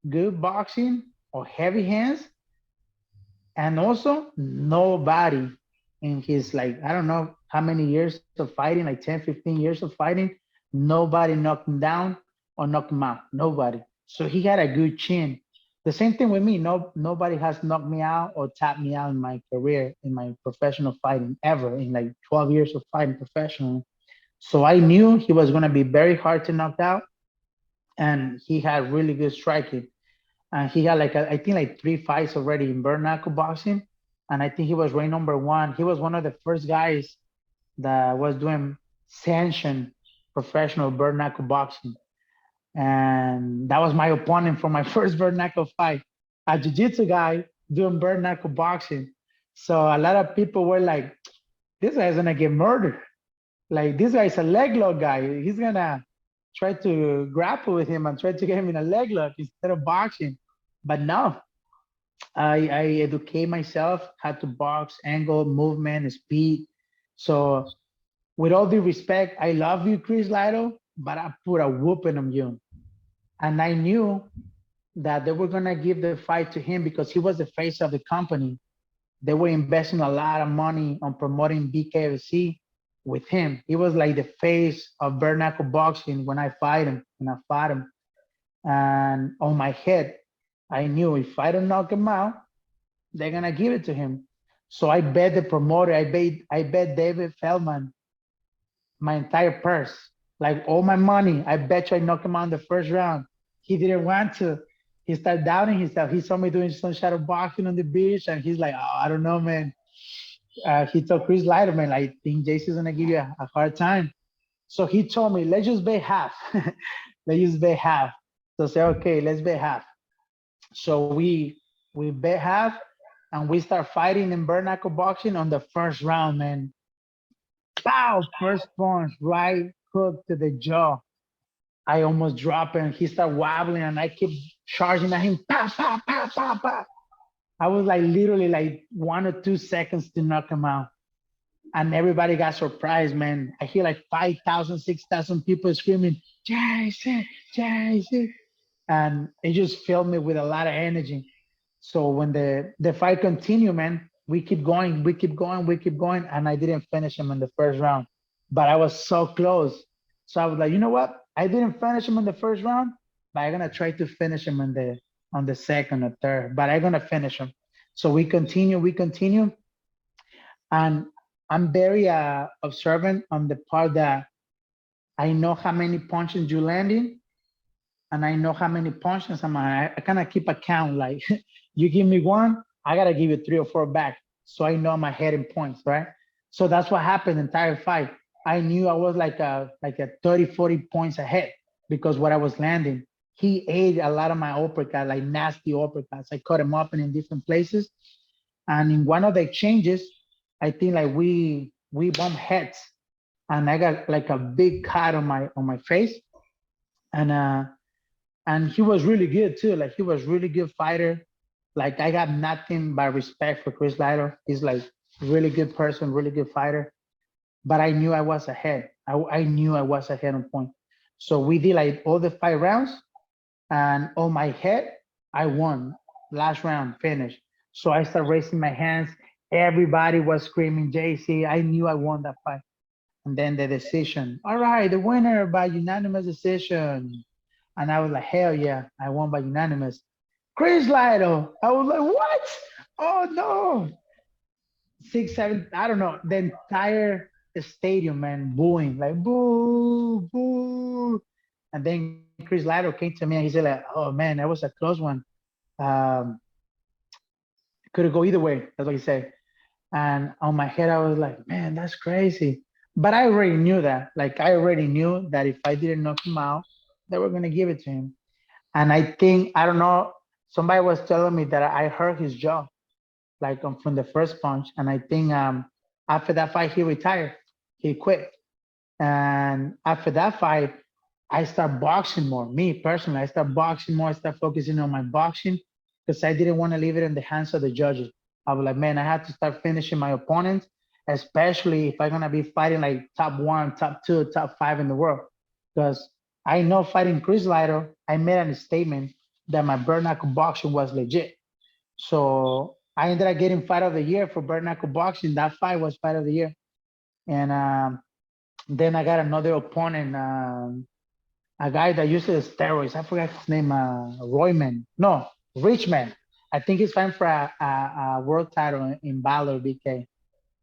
good boxing or heavy hands, and also nobody in his like I don't know how many years of fighting, like 10, 15 years of fighting, nobody knocked him down or knocked him out. Nobody. So he had a good chin. The same thing with me. Nobody has knocked me out or tapped me out in my career, in my professional fighting ever, in like 12 years of fighting professionally. So I knew he was going to be very hard to knock out, and he had really good striking. And he had like I think like 3 fights already in bare knuckle boxing, and I think he was ranked number 1. He was one of the first guys that was doing sanctioned professional bare knuckle boxing, and that was my opponent for my first bare knuckle fight, a jiu-jitsu guy doing bare knuckle boxing. So a lot of people were like, "This guy's gonna get murdered." Like this guy's a leg lock guy. He's gonna try to grapple with him and try to get him in a leg lock instead of boxing. But no, I educate myself how to box, angle, movement, speed. So with all due respect, I love you, Chris Lytle, but I put a whooping on you. And I knew that they were gonna give the fight to him because he was the face of the company. They were investing a lot of money on promoting BKFC with him. He was like the face of bare knuckle boxing when I fight him, when I fought him. And on my head, I knew if I don't knock him out, they're gonna give it to him. So I bet the promoter, I bet David Feldman my entire purse, like all my money. I bet you I knocked him out in the first round. He didn't want to. He started doubting himself. He saw me doing some shadow boxing on the beach, and he's like, "Oh, I don't know, man." He told Chris Lighterman, "I think Jason's gonna give you a hard time." So he told me, "Let's just bet half. Let's just bet half." So I said, "Okay, let's bet half." So we bet half, and we start fighting in bare knuckle boxing on the first round, man. Pow! First punch, right hook to the jaw. I almost drop him. He started wobbling, and I keep charging at him. Pa pa pa pa pa. I was like literally like 1 or 2 seconds to knock him out, and everybody got surprised, man. I hear like 5,000, 6,000 people screaming, "Jason, Jason!" And it just filled me with a lot of energy. So when the fight continued, man, we keep going, we keep going, we keep going, and I didn't finish him in the first round, but I was so close. So I was like, you know what? I didn't finish him in the first round, but I'm gonna try to finish him in the on the second or third. But I'm gonna finish him. So we continue, and I'm very observant on the part that I know how many punches you landing, and I know how many punches I kind of keep a count. Like you give me one, I gotta give you 3 or 4 back, so I know my heading points, right? So that's what happened the entire fight. I knew I was like a 30, 40 points ahead because what I was landing. He ate a lot of my uppercut, like nasty uppercuts. I cut him up in different places, and in one of the exchanges, I think like we bumped heads, and I got like a big cut on my face, and he was really good too. Like he was really good fighter. Like I got nothing but respect for Chris Lytle. He's like really good person, really good fighter. But I knew I was ahead. I knew I was ahead on point. So we did like all the 5 rounds, and on my head, I won. Last round finished. So I started raising my hands. Everybody was screaming JC. I knew I won that fight. And then the decision. All right, the winner by unanimous decision. And I was like, hell yeah, I won by unanimous. Chris Lytle. I was like, what? Oh no. 6, 7, I don't know. The entire stadium, man, booing, like boo, boo. And then Chris Lytle came to me and he said, like, oh man, that was a close one. Um, could it go either way? That's what he said. And on my head, I was like, man, that's crazy. But I already knew that. Like I already knew that if I didn't knock him out, they were gonna give it to him. And I think I don't know. Somebody was telling me that I hurt his jaw, like from the first punch. And I think after that fight, he retired. He quit. And after that fight, I start boxing more. Me personally, I start boxing more. I start focusing on my boxing because I didn't want to leave it in the hands of the judges. I was like, man, I have to start finishing my opponents, especially if I'm gonna be fighting like top one, top two, top five in the world. Because I know fighting Chris Lytle, I made a statement that my bare knuckle boxing was legit. So I ended up getting fight of the year for bare knuckle boxing. That fight was fight of the year. And then I got another opponent, a guy that uses steroids. I forgot his name, Royman. No, Richman. I think he's fighting for a world title in Valor BK.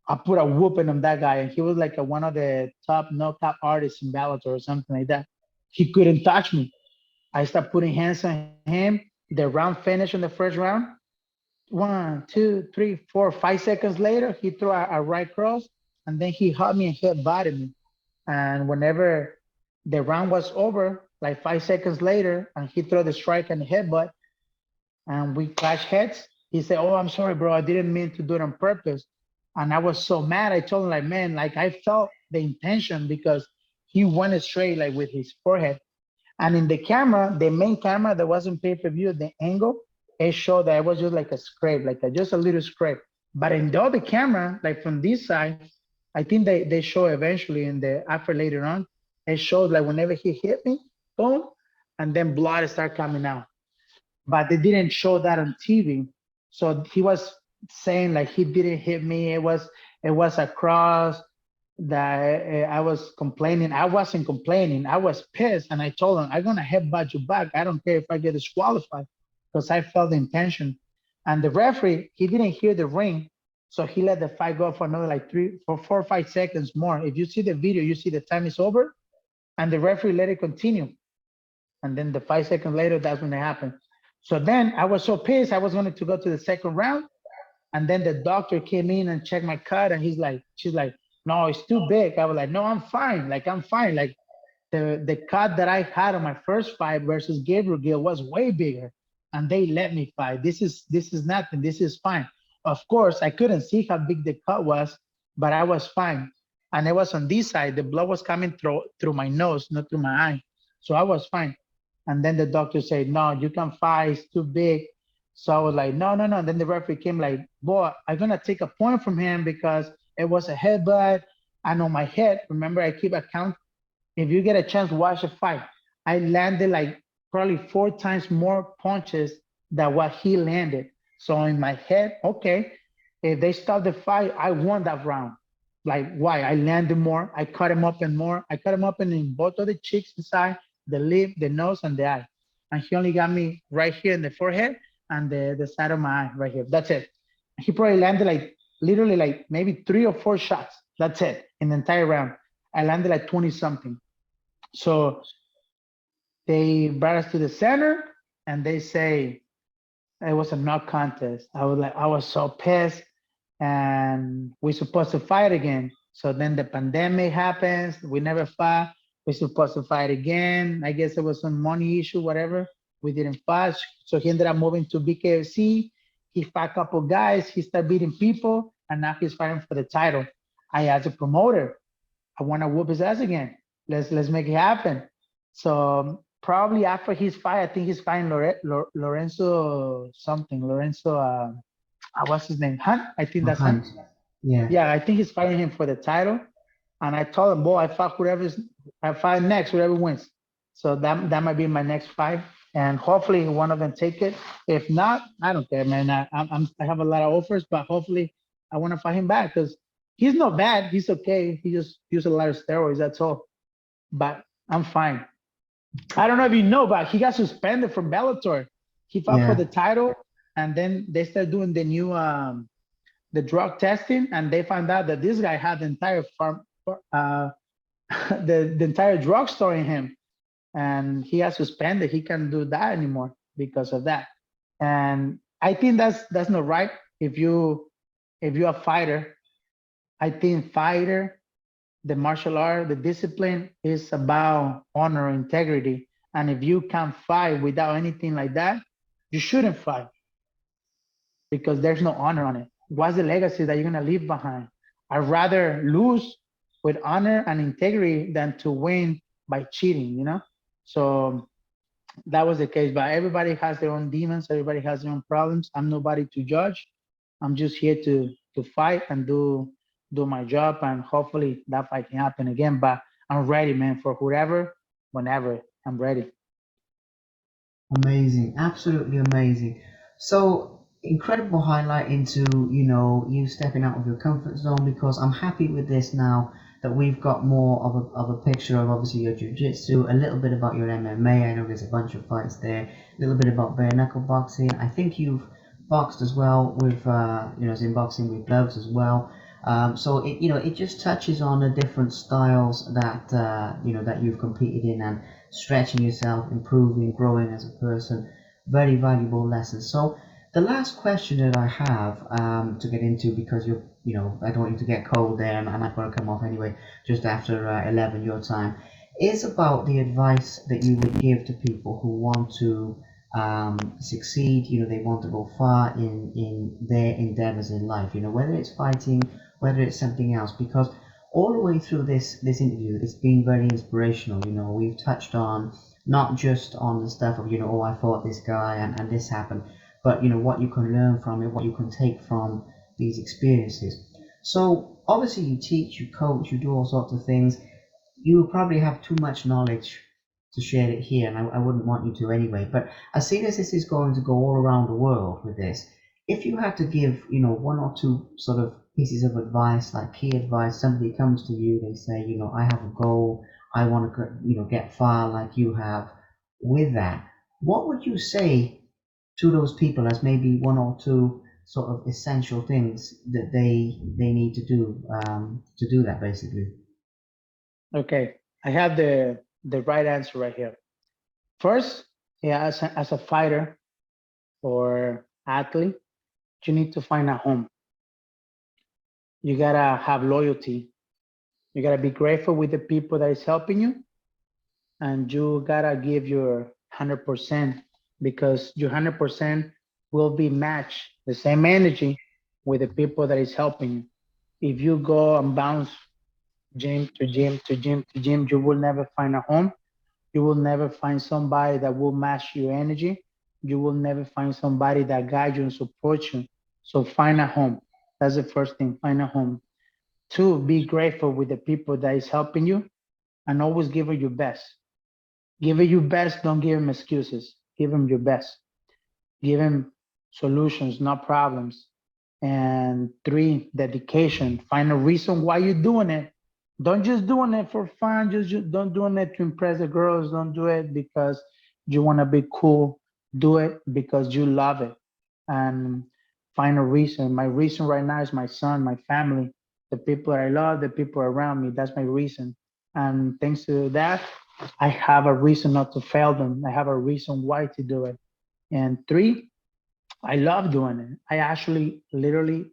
I put a whooping on that guy, and he was like one of the top knockout artists in Bellator or something like that. He couldn't touch me. I started putting hands on him. The round finished in the first round. 1, 2, 3, 4, 5 seconds later, he threw a right cross, and then he hit me and hit body me. And whenever the round was over, like 5 seconds later, and he threw the strike and the headbutt, and we clashed heads. He said, "Oh, I'm sorry, bro. I didn't mean to do it on purpose." And I was so mad. I told him like, man, like I felt the intention because he went straight like with his forehead. And in the camera, the main camera that wasn't pay-per-view, the angle, it showed that it was just like a scrape, like just a little scrape. But in the other camera, like from this side, I think they show eventually in the after later on, it shows like whenever he hit me, boom, and then blood start coming out. But they didn't show that on TV. So he was saying like he didn't hit me. It was a cross that I was complaining. I wasn't complaining. I was pissed, and I told him I'm gonna headbutt you back. I don't care if I get disqualified because I felt the intention. And the referee, he didn't hear the ring, so he let the fight go for another like 4 or 5 seconds more. If you see the video, you see the time is over, and the referee let it continue. And then the 5 seconds later, that's when it happened. So then I was so pissed, I was going to go to the second round. And then the doctor came in and checked my cut, and she's like, no, it's too big. I was like, no, I'm fine. Like, I'm fine. Like, the cut that I had on my first fight versus Gabriel Gill was way bigger, and they let me fight. This is nothing. This is fine. Of course, I couldn't see how big the cut was, but I was fine. And it was on this side. The blood was coming through my nose, not through my eye. So I was fine. And then the doctor said, no, you can fight. It's too big. So I was like, no, no, no. And then the referee came like, boy, I'm gonna take a point from him because it was a headbutt. And on my head, remember, I keep account. If you get a chance, watch the fight. I landed like probably 4 times more punches than what he landed. So in my head, okay, if they stop the fight, I won that round. Like why? I landed more. I cut him up and more. I cut him up in both of the cheeks inside, the lip, the nose, and the eye. And he only got me right here in the forehead and the side of my eye right here. That's it. He probably landed like literally like maybe 3 or 4 shots. That's it in the entire round. I landed like 20 something. So they brought us to the center and they say it was a knock contest. I was so pissed, and we're supposed to fight again. So then the pandemic happens. We never fought. We're supposed to fight again. I guess it was some money issue, whatever. We didn't fight. So he ended up moving to BKFC. He fought a couple guys. He started beating people, and now he's fighting for the title. I, as a promoter, I want to whoop his ass again. Let's make it happen. So probably after his fight, I think he's fighting Lorenzo something. Lorenzo, what's his name? Hunt. I think that's Hunt. Hunt. Yeah. Yeah, I think he's fighting him for the title. And I told him, boy, I fight next, whoever wins. So that might be my next fight, and hopefully one of them take it. If not, I don't care, man. I have a lot of offers, but hopefully I want to fight him back because he's not bad. He's okay. He just used a lot of steroids. That's all. But I'm fine. I don't know if you know, but he got suspended from Bellator. He fought for Yeah. the title, and then they started doing the new the drug testing, and they found out that this guy had the entire the entire drugstore in him, and he has suspended. He can't do that anymore because of that. And I think that's not right. If you're a fighter, I think fighter, the martial art, the discipline is about honor, integrity. And if you can't fight without anything like that, you shouldn't fight because there's no honor on it. What's the legacy that you're gonna leave behind? I'd rather lose with honor and integrity than to win by cheating. So that was the case. But everybody has their own demons, everybody has their own problems. I'm nobody to judge. I'm just here to fight and do my job, and hopefully that fight can happen again. But I'm ready, man, for whoever, whenever. I'm ready. Amazing, absolutely amazing. So incredible highlight into you stepping out of your comfort zone, because I'm happy with this now that we've got more of a picture of obviously your jiu-jitsu, a little bit about your MMA. I know there's a bunch of fights there, a little bit about bare knuckle boxing. I think you've boxed as well with as in boxing with gloves as well. So it just touches on the different styles that that you've competed in, and stretching yourself, improving, growing as a person. Very valuable lessons. So the last question that I have to get into, because I don't want you to get cold there, and I'm not going to come off anyway just after 11 your time, is about the advice that you would give to people who want to succeed. They want to go far in their endeavors in life. Whether it's fighting, whether it's something else. Because all the way through this interview, it's been very inspirational. We've touched on not just on the stuff of oh, I fought this guy and this happened, but what you can learn from it, what you can take from these experiences. So obviously you teach, you coach, you do all sorts of things. You probably have too much knowledge to share it here, and I wouldn't want you to anyway. But as soon as this is going to go all around the world with this, if you had to give, one or two sort of pieces of advice, like key advice, somebody comes to you, they say, I have a goal, I want to, get far like you have. With that, what would you say to those people as maybe one or two sort of essential things that they need to do that basically? Okay, I have the right answer right here. First, yeah, as a fighter or athlete, you need to find a home. You gotta have loyalty. You gotta be grateful with the people that is helping you, and you gotta give your 100% because your 100% will be matched the same energy with the people that is helping you. If you go and bounce gym to gym to gym to gym, you will never find a home. You will never find somebody that will match your energy. You will never find somebody that guides you and supports you. So find a home. That's the first thing. Find a home. Two, be grateful with the people that is helping you and always give it your best. Give it your best. Don't give them excuses. Give them your best. Give them solutions, not problems. And three, dedication. Find a reason why you're doing it. Don't just doing it for fun. Just don't doing it to impress the girls. Don't do it because you want to be cool. Do it because you love it. And find a reason. My reason right now is my son, my family, the people that I love, the people around me. That's my reason. And thanks to that, I have a reason not to fail them. I have a reason why to do it. And three, I love doing it. I actually literally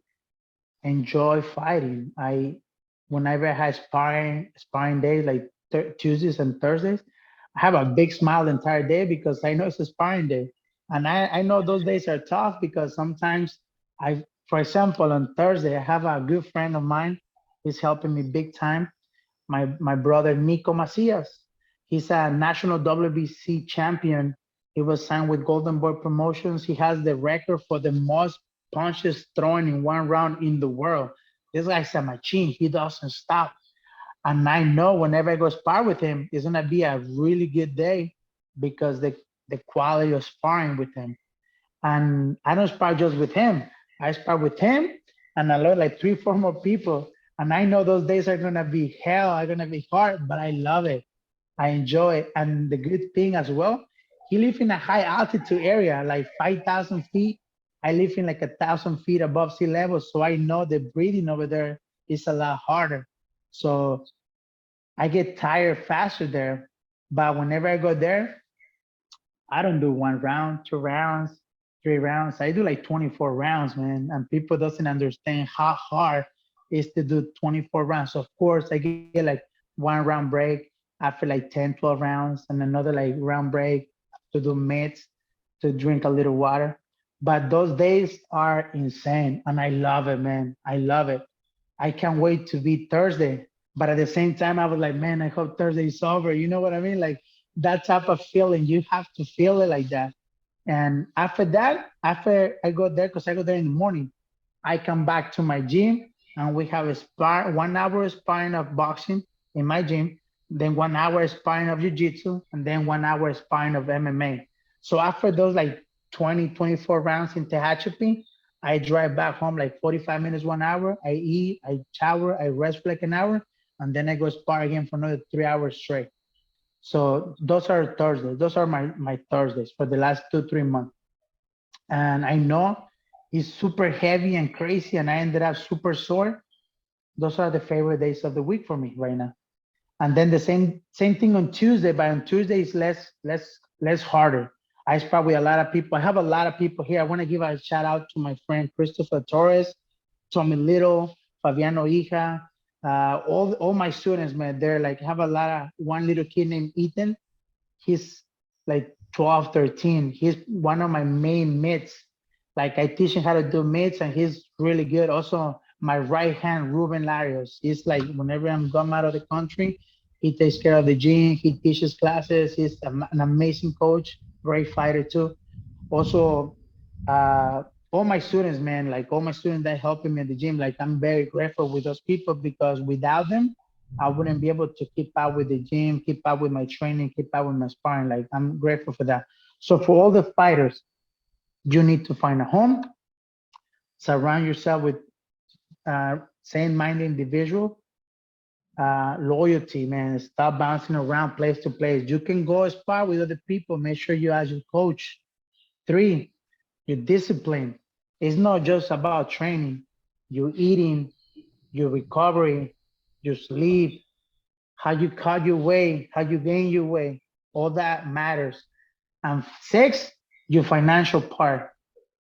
enjoy fighting. Whenever I have sparring days like Tuesdays and Thursdays, I have a big smile the entire day because I know it's a sparring day, and I know those days are tough because sometimes for example, on Thursday, I have a good friend of mine who's helping me big time. My brother Nico Macias. He's a national WBC champion. He was signed with Golden Boy Promotions. He has the record for the most punches thrown in one round in the world. This guy's a machine. He doesn't stop. And I know whenever I go spar with him, it's gonna be a really good day because the quality of sparring with him. And I don't spar just with him. I spar with him and I love like three, four more people. And I know those days are gonna be hell, are gonna be hard, but I love it. I enjoy it. And the good thing as well, he lives in a high altitude area, like 5,000 feet. I live in like 1,000 feet above sea level. So I know the breathing over there is a lot harder. So I get tired faster there. But whenever I go there, I don't do 1 round, 2 rounds, 3 rounds. I do like 24 rounds, man. And people doesn't understand how hard it is to do 24 rounds. Of course, I get like 1 round break after like 10, 12 rounds, and another like round break to do mids to drink a little water. But those days are insane, and I love it, man. I love it. I can't wait to be Thursday. But at the same time, I was like, man, I hope Thursday is over. You know what I mean? Like that type of feeling, you have to feel it like that. And after that, after I go there, because I go there in the morning, I come back to my gym and we have a 1 hour sparring of boxing in my gym, then 1 hour sparring of jiu-jitsu, and then 1 hour sparring of MMA. So after those like 20, 24 rounds in Tehachapi, I drive back home like 45 minutes, 1 hour. I eat, I shower, I rest for like an hour, and then I go spar again for another 3 hours straight. So those are Thursdays. Those are my Thursdays for the last 2, 3 months. And I know it's super heavy and crazy, and I ended up super sore. Those are the favorite days of the week for me right now. And then the same thing on Tuesday, but on Tuesday is less harder. I spar with a lot of people. I have a lot of people here. I want to give a shout out to my friend Christopher Torres, Tommy Little, Fabiano Hija, all my students, man. They're like have a lot of one little kid named Ethan. He's like 12, 13. He's one of my main mates. Like I teach him how to do mitts, and he's really good. Also, my right hand, Ruben Larios. He's like whenever I'm going out of the country, he takes care of the gym. He teaches classes. He's an amazing coach, great fighter too. Also, uh, all my students, man, like all my students that helping me at the gym, like I'm very grateful with those people because without them, I wouldn't be able to keep up with the gym, keep up with my training, keep up with my sparring. Like I'm grateful for that. So for all the fighters, you need to find a home, surround yourself with same-minded individual, loyalty, man. Stop bouncing around place to place. You can go spar with other people. Make sure you ask your coach. Three, your discipline. It's not just about training. Your eating, your recovery, your sleep, how you cut your weight, how you gain your weight. All that matters. And six, your financial part.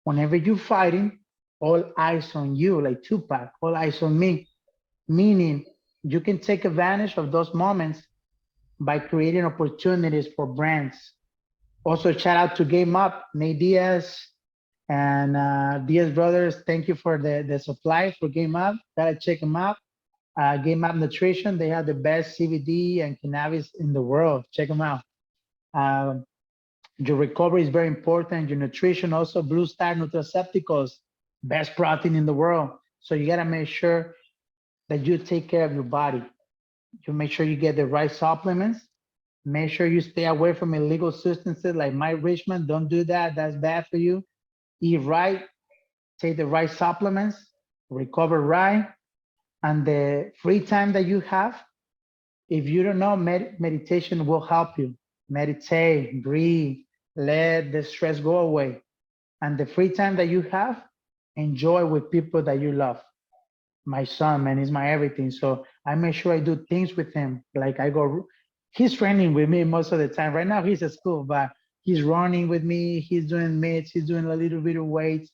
Whenever you're fighting, all eyes on you, like Tupac, all eyes on me. Meaning you can take advantage of those moments by creating opportunities for brands. Also, shout out to Game Up, Nate Diaz and Diaz Brothers. Thank you for the supply for Game Up. Gotta check them out. Game Up Nutrition, they have the best CBD and cannabis in the world. Check them out. Um, your recovery is very important. Your nutrition, also Blue Star Nutraceuticals, best protein in the world. So you gotta make sure that you take care of your body. You make sure you get the right supplements. Make sure you stay away from illegal substances like my Richmond. Don't do that. That's bad for you. Eat right, take the right supplements, recover right, and the free time that you have. If you don't know, meditation will help you. Meditate, breathe, let the stress go away. And the free time that you have, enjoy with people that you love. My son, man, is my everything. So I make sure I do things with him. Like I go, he's training with me most of the time. Right now he's at school, but he's running with me. He's doing mitts. He's doing a little bit of weights,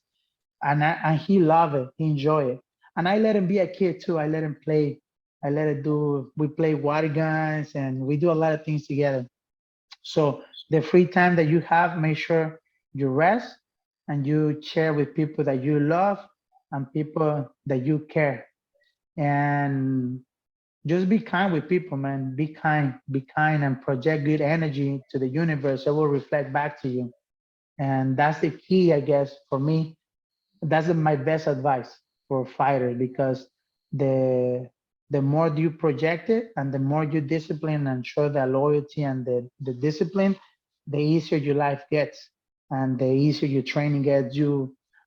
and he love it. He enjoy it. And I let him be a kid too. I let him play. I let it do. We play water guns, and we do a lot of things together. So the free time that you have, make sure you rest and you share with people that you love and people that you care, and just be kind with people, man. Be kind, and project good energy to the universe. It will reflect back to you. And that's the key, I guess, for me. That's my best advice for a fighter because the the more you project it and the more you discipline and show that loyalty and the discipline, the easier your life gets and the easier your training gets.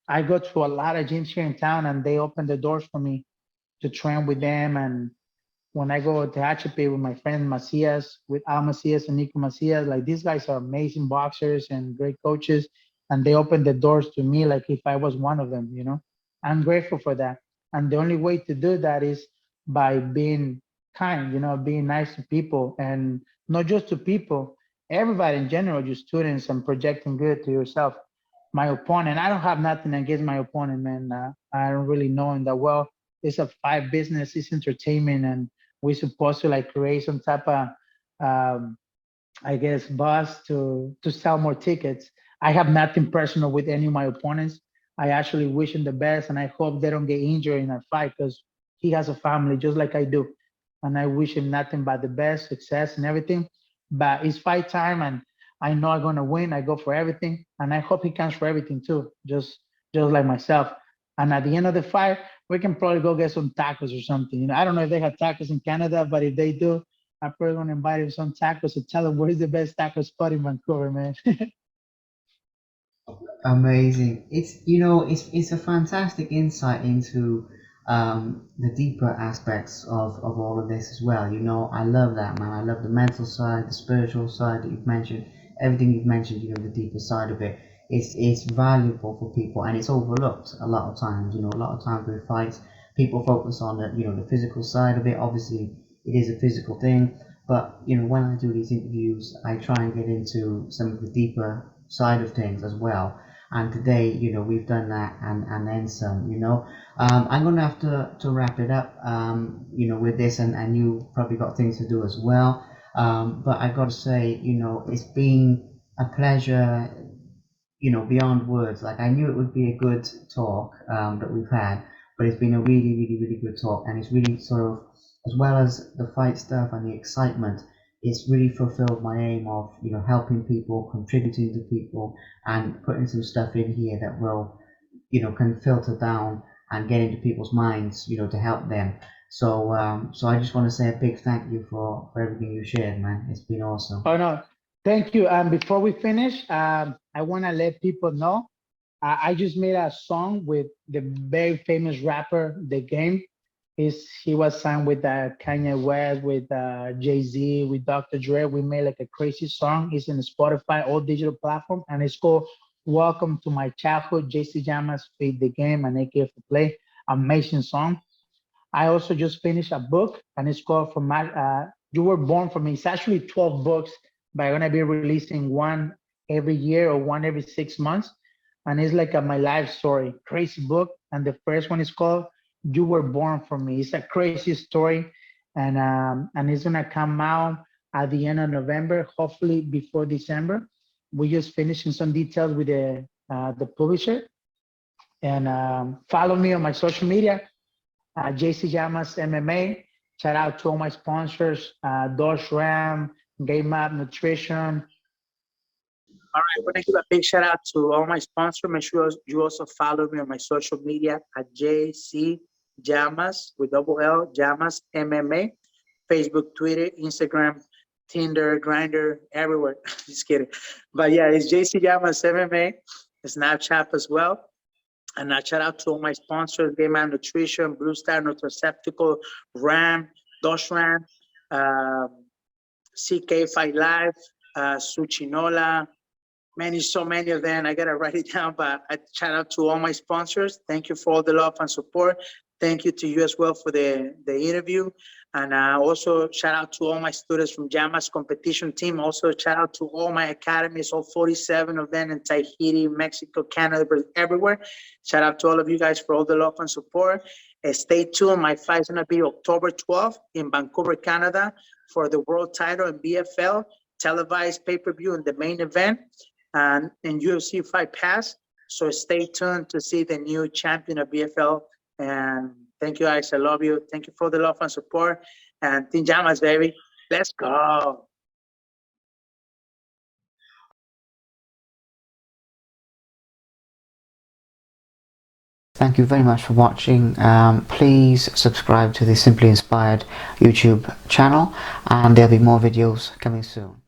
I go to a lot of gyms here in town and they open the doors for me to train with them. And when I go to Tehachapi with my friend Macias, with Al Macias and Nico Macias, like these guys are amazing boxers and great coaches, and they open the doors to me like if I was one of them, you know. I'm grateful for that. And the only way to do that is by being kind, you know, being nice to people and not just to people, everybody in general, your students, and projecting good to yourself. My opponent, I don't have nothing against my opponent, man. I don't really know him that well. It's a fight business, it's entertainment, and we're supposed to like create some type of um, I guess buzz to sell more tickets. I have nothing personal with any of my opponents. I actually wish him the best, and I hope they don't get injured in our fight because he has a family just like I do, and I wish him nothing but the best, success, and everything. But it's fight time, and I know I'm gonna win. I go for everything, and I hope he comes for everything too, just like myself. And at the end of the fight, we can probably go get some tacos or something. You know, I don't know if they have tacos in Canada, but if they do, I'm probably gonna invite him some tacos to tell him where's the best taco spot in Vancouver, man. Amazing. It's a fantastic insight into the deeper aspects of all of this as well. I love that, man. I love the mental side, the spiritual side that you've mentioned, everything you've mentioned. The deeper side of it. It's valuable for people, and it's overlooked a lot of times. A lot of times with fights, people focus on the physical side of it. Obviously, it is a physical thing, but when I do these interviews, I try and get into some of the deeper side of things as well. And today, we've done that and then some. I'm gonna have to wrap it up, with this, and you probably got things to do as well. But I gotta say, it's been a pleasure, you know, beyond words. Like, I knew it would be a good talk that we've had, but it's been a really, really, really good talk, and it's really sort of, as well as the fight stuff and the excitement, it's really fulfilled my aim of, you know, helping people, contributing to people, and putting some stuff in here that will, you know, can filter down and get into people's minds, you know, to help them. So, so I just want to say a big thank you for everything you shared, man. It's been awesome. Oh no, thank you. Before we finish, I want to let people know I just made a song with the very famous rapper, The Game. He was signed with Kanye West, with Jay-Z, with Dr. Dre. We made like a crazy song. It's in Spotify, all digital platform, and it's called "Welcome to My Childhood." JC Llamas feed The Game and AK for Play. Amazing song. I also just finished a book, and it's called "From My You Were Born for Me." It's actually 12 books, but I'm gonna be releasing one every year or one every 6 months, and it's like my life story, crazy book. And the first one is called "You Were Born for Me." It's a crazy story, and it's gonna come out at the end of November, hopefully before December. We just finishing some details with the publisher, and follow me on my social media, JC Llamas MMA. Shout out to all my sponsors, Dosh Ram, Game Up Nutrition. All right, I want to give a big shout out to all my sponsors. Make sure you also follow me on my social media at JC Llamas with double L, Llamas MMA, Facebook, Twitter, Instagram, Tinder, Grinder, everywhere. Just kidding. But yeah, it's JC Llamas MMA, Snapchat as well. And I shout out to all my sponsors, Game Man Nutrition, Blue Star Nutraceptical, RAM, Dosh Ram, CK Fight Life, Suchinola, so many of them. I gotta write it down, but I shout out to all my sponsors. Thank you for all the love and support. Thank you to you as well for the interview. And also shout out to all my students from Llamas competition team. Also shout out to all my academies, all 47 of them in Tahiti, Mexico, Canada, everywhere. Shout out to all of you guys for all the love and support. Stay tuned. My fight is gonna be October 12th in Vancouver, Canada for the world title in BFL, televised pay-per-view in the main event, and in UFC Fight Pass. So stay tuned to see the new champion of BFL. And thank you guys. I love you. Thank you for the love and support. And Team Llamas, baby. Let's go. Thank you very much for watching. Please subscribe to the Simply Inspired YouTube channel, and there'll be more videos coming soon.